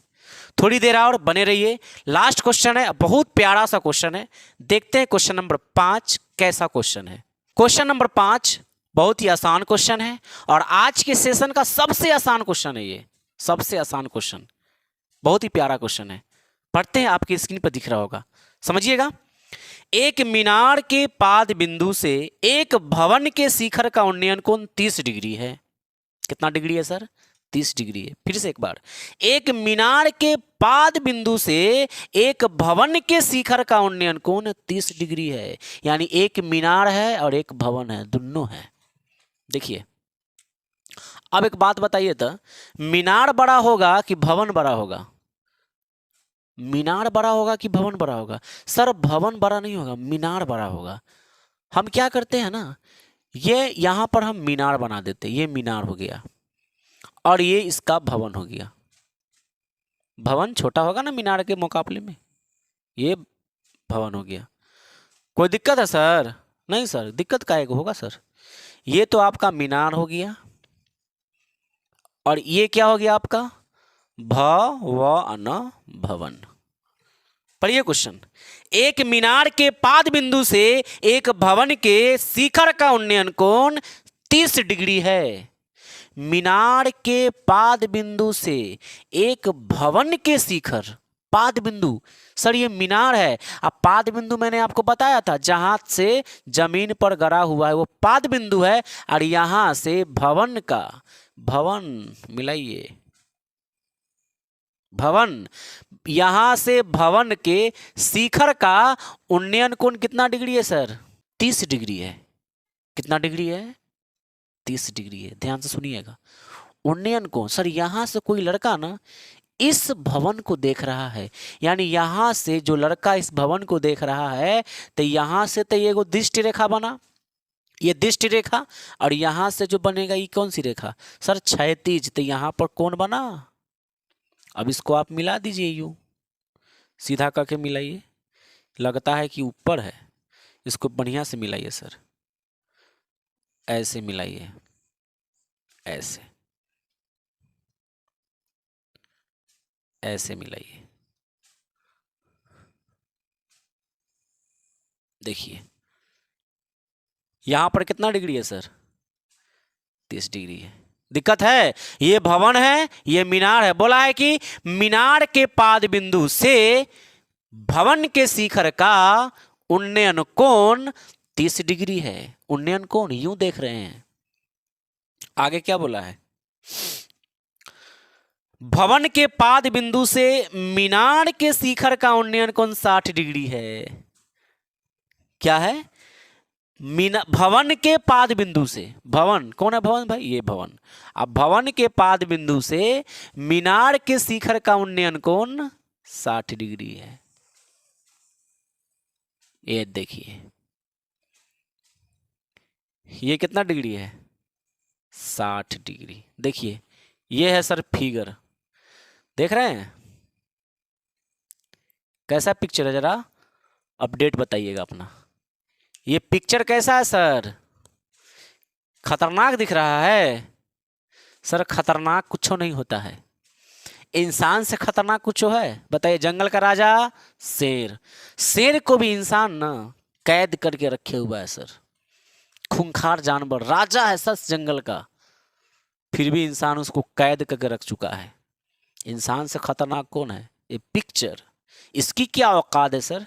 थोड़ी देर और बने रहिए। लास्ट क्वेश्चन है, बहुत प्यारा सा क्वेश्चन है। देखते हैं क्वेश्चन नंबर 5 कैसा क्वेश्चन है। क्वेश्चन नंबर 5 बहुत ही आसान क्वेश्चन है, और आज के सेशन का सबसे आसान क्वेश्चन है ये, सबसे आसान क्वेश्चन, बहुत ही प्यारा क्वेश्चन है। पढ़ते हैं, आपकी स्क्रीन पर दिख रहा होगा, समझिएगा। एक मीनार के पाद बिंदु से एक भवन के शिखर का उन्नयन कोण 30 डिग्री है। कितना डिग्री है सर? 30 डिग्री है। फिर से एक बार, एक मीनार के पाद बिंदु से एक भवन के शिखर का उन्नयन कोण 30 डिग्री है। यानी एक मीनार है और एक भवन है, दोनों है। देखिए अब एक बात बताइए तो, मीनार बड़ा होगा कि भवन बड़ा होगा? मीनार बड़ा होगा कि भवन बड़ा होगा? सर भवन बड़ा नहीं होगा, मीनार बड़ा होगा। हम क्या करते हैं ना, ये यहां पर हम मीनार बना देते, ये मीनार हो गया और ये इसका भवन हो गया। भवन छोटा होगा ना मीनार के मुकाबले में, ये भवन हो गया। कोई दिक्कत है सर? नहीं सर, दिक्कत काहे को होगा सर? ये तो आपका मीनार हो गया, और ये क्या हो गया आपका? भवन। पढ़िए क्वेश्चन। एक मीनार के पाद बिंदु से एक भवन के शिखर का उन्नयन कोण 30 डिग्री है। मीनार के पाद बिंदु से एक भवन के शिखर, पाद बिंदु सर ये मीनार है। अब पाद बिंदु मैंने आपको बताया था, जहां से जमीन पर गड़ा हुआ है वो पाद बिंदु है, और यहां से भवन का, भवन मिलाइए, भवन, यहां से भवन के शिखर का उन्नयन कोण कितना डिग्री है सर? 30 डिग्री है। कितना डिग्री है? 30 डिग्री है। ध्यान से सुनिएगा। उन्नयन कोण सर, यहां से कोई लड़का ना इस भवन को देख रहा है, यानी यहां से जो लड़का इस भवन को देख रहा है, तो यहां से तो ये दृष्टि रेखा बना, ये दृष्टि रेखा, और यहां से जो बनेगा ये कौन सी रेखा सर? क्षैतिज। तो यहां पर कौन बना? अब इसको आप मिला दीजिए, यूं सीधा करके मिलाइए, लगता है कि ऊपर है, इसको बढ़िया से मिलाइए सर, ऐसे मिलाइए, ऐसे, ऐसे मिलाइए। देखिए यहां पर कितना डिग्री है सर? 30 डिग्री है। दिक्कत है? ये भवन है, ये मीनार है। बोला है कि मीनार के पाद बिंदु से भवन के शिखर का उन्नयन कोण 30 डिग्री है। उन्नयन कोण यूं देख रहे हैं। आगे क्या बोला है? भवन के पाद बिंदु से मीनार के शिखर का उन्नयन कोण 60 डिग्री है। क्या है? भवन के पाद बिंदु से, भवन कौन है? भवन भाई, ये भवन। अब भवन के पाद बिंदु से मीनार के शिखर का उन्नयन कोण 60 डिग्री है। ये देखिए, ये कितना डिग्री है? 60 डिग्री। देखिए, ये है सर फिगर, देख रहे हैं कैसा पिक्चर है? जरा अपडेट बताइएगा अपना। ये पिक्चर कैसा है सर? खतरनाक दिख रहा है? सर खतरनाक कुछ नहीं होता है। इंसान से खतरनाक कुछ है? बताइए। जंगल का राजा शेर, शेर को भी इंसान ना कैद करके रखे हुआ है सर। खूंखार जानवर, राजा है सर जंगल का, फिर भी इंसान उसको कैद करके रख चुका है। इंसान से खतरनाक कौन है? ये पिक्चर। इसकी क्या औकात है सर?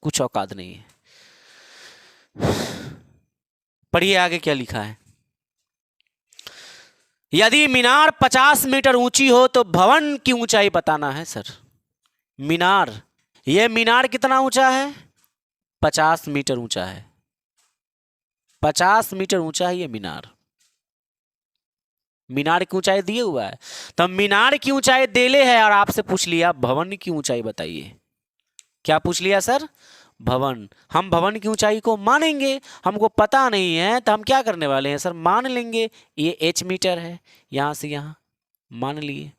कुछ औकात नहीं है। पढ़िए आगे क्या लिखा है। यदि मीनार 50 मीटर ऊंची हो तो भवन की ऊंचाई बताना है सर। मीनार, यह मीनार कितना ऊंचा है? 50 मीटर ऊंचा है। 50 मीटर ऊंचा है ये मीनार। मीनार की ऊंचाई दिए हुआ है, तो मीनार की ऊंचाई देले है और आपसे पूछ लिया भवन की ऊंचाई बताइए। क्या पूछ लिया सर? भवन। हम भवन की ऊंचाई को मानेंगे, हमको पता नहीं है तो हम क्या करने वाले हैं सर? मान लेंगे। ये h मीटर है, यहां से यहां मान लिए।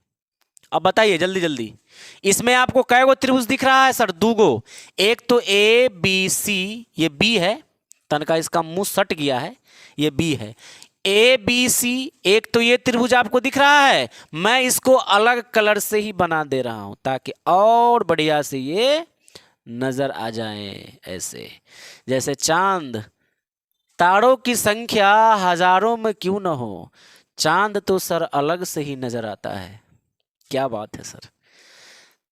अब बताइए जल्दी जल्दी, इसमें आपको कै गो त्रिभुज दिख रहा है सर? 2 गो। एक तो ABC, ये B है, तन का इसका मुंह सट गया है, ये B है। ABC, एक तो ये त्रिभुज आपको दिख रहा है, मैं इसको अलग कलर से ही बना दे रहा हूं ताकि और बढ़िया से ये नजर आ जाए। ऐसे जैसे चांद, तारों की संख्या हजारों में क्यों न हो, चांद तो सर अलग से ही नजर आता है। क्या बात है सर?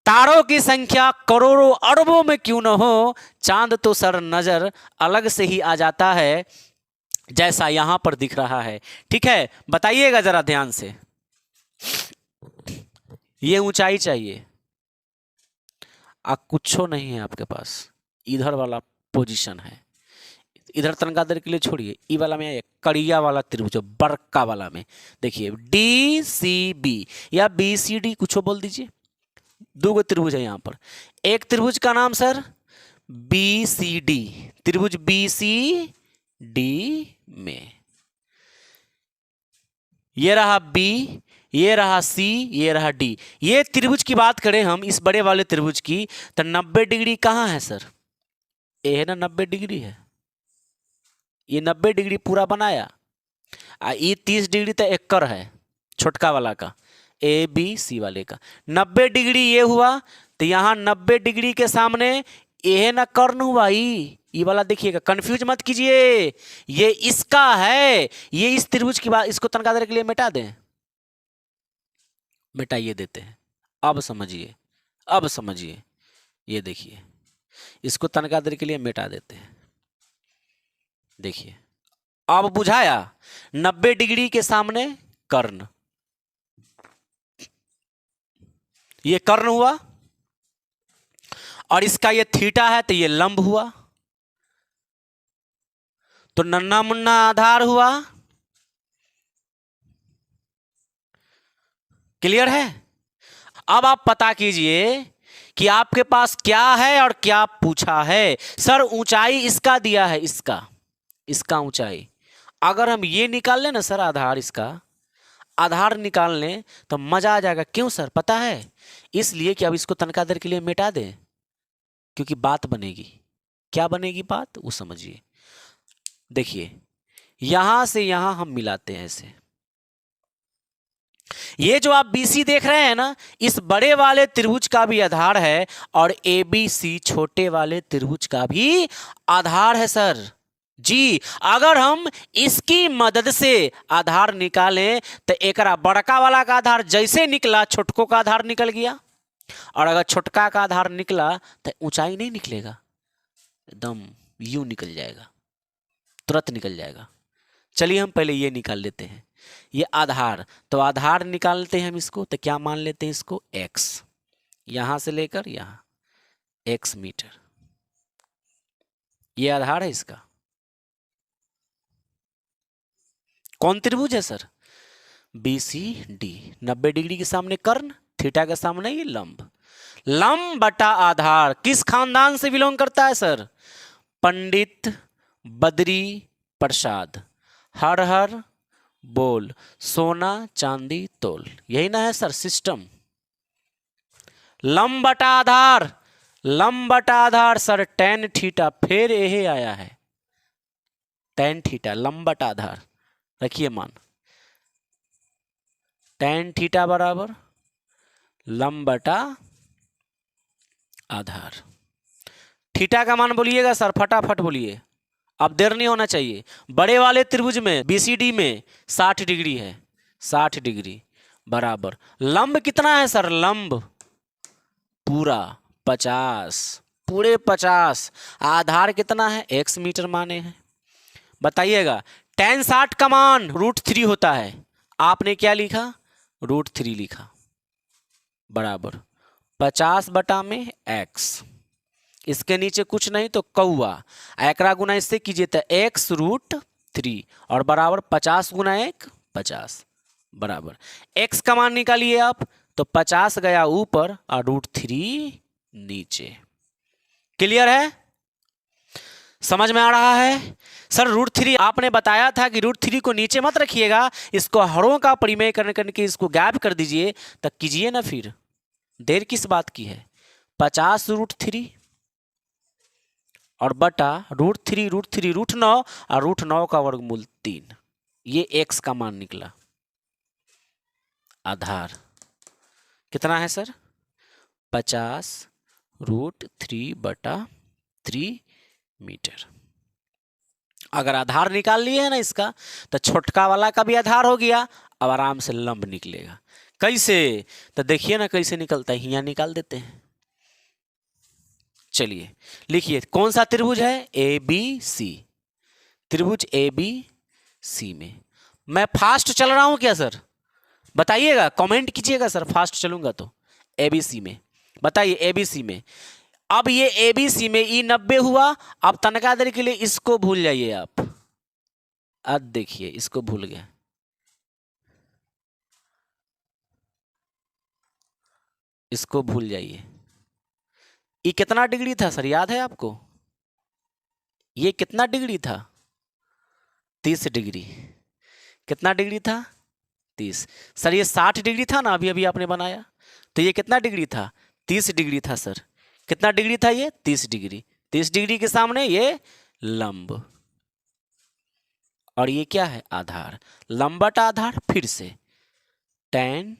तारों की संख्या करोड़ों अरबों में क्यों न हो, चांद तो सर नजर अलग से ही आ जाता है, जैसा यहां पर दिख रहा है। ठीक है, बताइएगा जरा ध्यान से। ये ऊंचाई चाहिए, कुछ नहीं है आपके पास। इधर वाला पोजीशन है, इधर तनका देर के लिए छोड़िए। ई वाला में कड़िया वाला त्रिभुज, बड़का वाला में देखिए DCB या BCD कुछ बोल दीजिए। 2 गो त्रिभुज है यहां पर। एक त्रिभुज का नाम सर BCD, त्रिभुज BCD में ये रहा B, ये रहा C, ये रहा D। ये त्रिभुज की बात करें हम, इस बड़े वाले त्रिभुज की, तो 90 डिग्री कहाँ है सर? ये है ना 90 डिग्री है, ये 90 डिग्री पूरा बनाया। ये 30 डिग्री तो एक्कर है छोटका वाला का, ABC वाले का। 90 डिग्री ये हुआ, तो यहाँ 90 डिग्री के सामने ये ना कर्ण हुआ। ये वाला देखिएगा, कंफ्यूज मत कीजिए, ये इसका है। ये इस त्रिभुज की बात, इसको तनका देर के लिए मिटा दें, मिटाइए देते हैं। अब समझिए, अब समझिए। ये देखिए, इसको तनका देर के लिए मिटा देते हैं। देखिए अब बुझाया। 90 डिग्री के सामने कर्ण, ये कर्ण हुआ, और इसका ये थीटा है तो ये लंब हुआ, तो नन्ना मुन्ना आधार हुआ। क्लियर है? अब आप पता कीजिए कि आपके पास क्या है और क्या पूछा है। सर ऊंचाई इसका दिया है, इसका ऊंचाई अगर हम ये निकाल लें ना सर, आधार, इसका आधार निकाल लें तो मजा आ जाएगा। क्यों सर? पता है, इसलिए कि अब इसको तनका देर के लिए मिटा दें, क्योंकि बात बनेगी। क्या बनेगी बात, वो समझिए। देखिए यहां से यहां हम मिलाते हैं ऐसे। ये जो आप BC देख रहे हैं ना, इस बड़े वाले त्रिभुज का भी आधार है और ABC छोटे वाले त्रिभुज का भी आधार है सर जी। अगर हम इसकी मदद से आधार निकालें तो एक बड़का वाला का आधार जैसे निकला, छोटकों का आधार निकल गया। और अगर छोटका का आधार निकला तो ऊंचाई नहीं निकलेगा, एकदम यूं निकल जाएगा, तुरंत निकल जाएगा। चलिए हम पहले ये निकाल लेते हैं। ये आधार, तो आधार निकालते हैं हम इसको, तो क्या मान लेते हैं इसको x, यहां से लेकर यहां x मीटर, ये आधार है इसका। कौन त्रिभुज है सर? BCD, 90 डिग्री के सामने कर्ण, थीटा के सामने ये लंब। लंब बटा आधार किस खानदान से बिलोंग करता है सर? पंडित बद्री प्रसाद। हर हर बोल, सोना चांदी तोल, यही ना है सर सिस्टम। लंब बटा आधार, लंब बटा आधार सर tan थीटा, फिर यही आया है tan थीटा, लंब बटा आधार। रखिए मान, tan थीटा बराबर लंब बटा आधार। थीटा का मान बोलिएगा सर, फटाफट बोलिए, अब देर नहीं होना चाहिए। बड़े वाले त्रिभुज में BCD में 60 डिग्री है, 60 डिग्री बराबर लंब कितना है सर? लंब पूरा 50, पूरे 50। आधार कितना है? x मीटर माने हैं। बताइएगा tan 60 का मान √3 होता है, आपने क्या लिखा? √3 लिखा, बराबर 50 बटा में x, इसके नीचे कुछ नहीं तो कौआ, एकरा गुना इससे कीजिए तो x √3 और बराबर 50 गुना 1 50, बराबर x का मान निकालिए आप, तो 50 गया ऊपर और √3 नीचे। क्लियर है? समझ में आ रहा है? सर √3 आपने बताया था कि √3 को नीचे मत रखिएगा, इसको हरों का परिमेय करने के इसको गैप कर दीजिए, तब कीजिए ना, फिर देर किस बात की है? 50 √3 और बटा √3 √9 और √9 का वर्गमूल 3, ये x का मान निकला। आधार कितना है सर? 50 √3 बटा 3 मीटर। अगर आधार निकाल लिए है ना इसका, तो छोटका वाला का भी आधार हो गया, अब आराम से लंब निकलेगा। कैसे? तो देखिए ना कैसे निकलता है, यहाँ निकाल देते हैं। चलिए लिखिए, कौन सा त्रिभुज है? ABC, त्रिभुज ABC में। मैं फास्ट चल रहा हूं क्या सर? बताइएगा, कमेंट कीजिएगा सर, फास्ट चलूंगा तो। ABC में बताइए, ABC में। अब ये ABC में E 90 हुआ, अब तनका देर के लिए इसको भूल जाइए आप। अब देखिए इसको भूल गए, इसको भूल जाइए। ये कितना डिग्री था सर, याद है आपको? ये कितना डिग्री था? 30 डिग्री। कितना डिग्री था? 30। सर ये 60 डिग्री था ना, अभी अभी आपने बनाया, तो ये कितना डिग्री था? 30 डिग्री था सर। कितना डिग्री था ये? 30 डिग्री। 30 डिग्री के सामने ये लंब, और ये क्या है? आधार। लंब बटा आधार, फिर से tan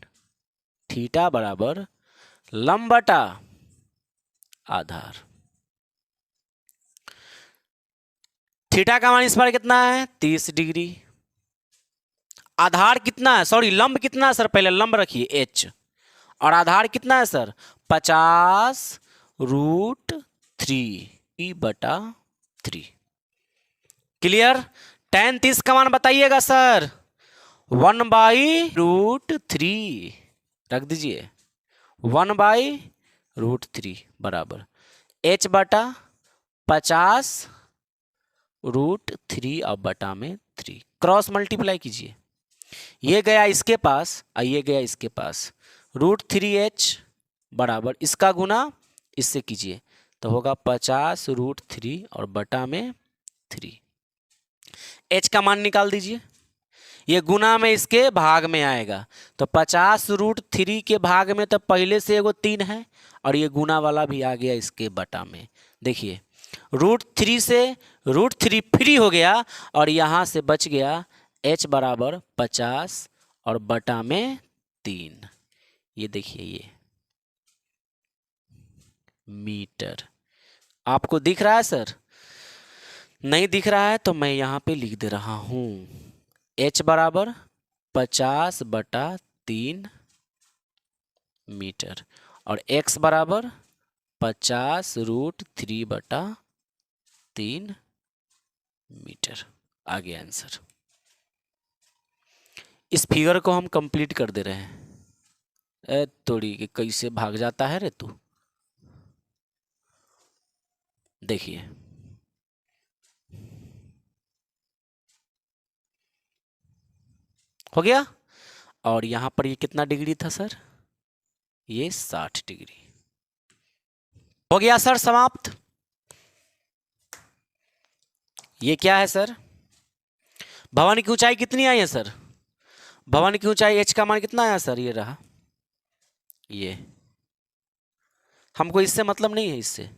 थीटा बराबर लंब बटा आधार। थीटा का मान इस बार कितना है? 30 डिग्री। आधार कितना है? सॉरी, लंब कितना है सर? पहले लंब रखिए h, और आधार कितना है सर? 50 √3 बटा 3। क्लियर? tan 30 का मान बताइएगा सर। 1/√3 रख दीजिए, 1/√3 बराबर h बटा 50 √3 और बटा में 3, क्रॉस मल्टीप्लाई कीजिए। ये गया इसके पास और ये गया इसके पास, √3h बराबर इसका गुना इससे कीजिए, तो होगा 50 √3 और बटा में 3। h का मान निकाल दीजिए, ये गुना में इसके भाग में आएगा, तो 50 √3 के भाग में तो पहले से एगो 3 है, और ये गुना वाला भी आ गया इसके बटा में। देखिए √3 से √3 फ्री हो गया, और यहाँ से बच गया h बराबर 50 और बटा में 3। ये देखिए ये मीटर। आपको दिख रहा है सर? नहीं दिख रहा है तो मैं यहाँ पे लिख दे रहा हूँ, h बराबर 50 बटा 3 मीटर, और x बराबर 50 √3 बटा 3 मीटर। आ गया आंसर। इस फिगर को हम कंप्लीट कर दे रहे हैं। ए तोड़ी के कैसे भाग जाता है रे तू। देखिए हो गया। और यहां पर ये कितना डिग्री था सर, ये 60 डिग्री। हो गया सर समाप्त। ये क्या है सर, भवन की ऊंचाई कितनी आई है सर, भवन की ऊंचाई एच का मान कितना आया सर, ये रहा। ये हमको इससे मतलब नहीं है, इससे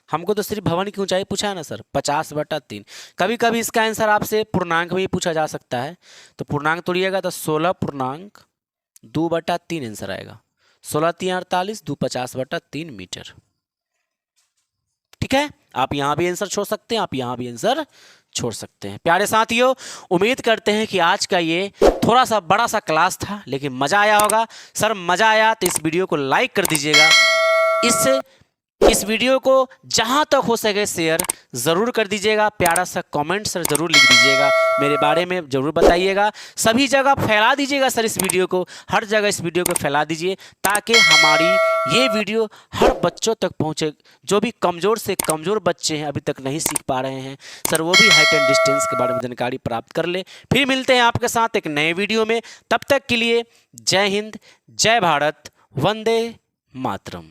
हमको तो सिर्फ भवन की ऊंचाई पूछा है ना सर, 50/3। कभी कभी इसका आंसर आपसे पूर्णांक में ही पूछा जा सकता है, तो पूर्णांक तोड़िएगा तो 16.2/3 आंसर आएगा। 16×3 = 48, 2 50/3 मीटर। ठीक है, आप यहां भी आंसर छोड़ सकते हैं, आप यहां भी आंसर छोड़ सकते हैं। प्यारे साथियों, उम्मीद करते हैं कि आज का ये थोड़ा सा बड़ा सा क्लास था, लेकिन मजा आया होगा। सर मजा आया तो इस वीडियो को लाइक कर दीजिएगा, इस वीडियो को जहां तक हो सके शेयर ज़रूर कर दीजिएगा, प्यारा सा कमेंट सर ज़रूर लिख दीजिएगा, मेरे बारे में ज़रूर बताइएगा, सभी जगह फैला दीजिएगा सर इस वीडियो को, हर जगह इस वीडियो को फैला दीजिए ताकि हमारी ये वीडियो हर बच्चों तक पहुंचे। जो भी कमज़ोर से कमज़ोर बच्चे हैं, अभी तक नहीं सीख पा रहे हैं सर, वो भी हाइट एंड डिस्टेंस के बारे में जानकारी प्राप्त कर ले। फिर मिलते हैं आपके साथ एक नए वीडियो में, तब तक के लिए जय हिंद, जय भारत, वंदे मातरम।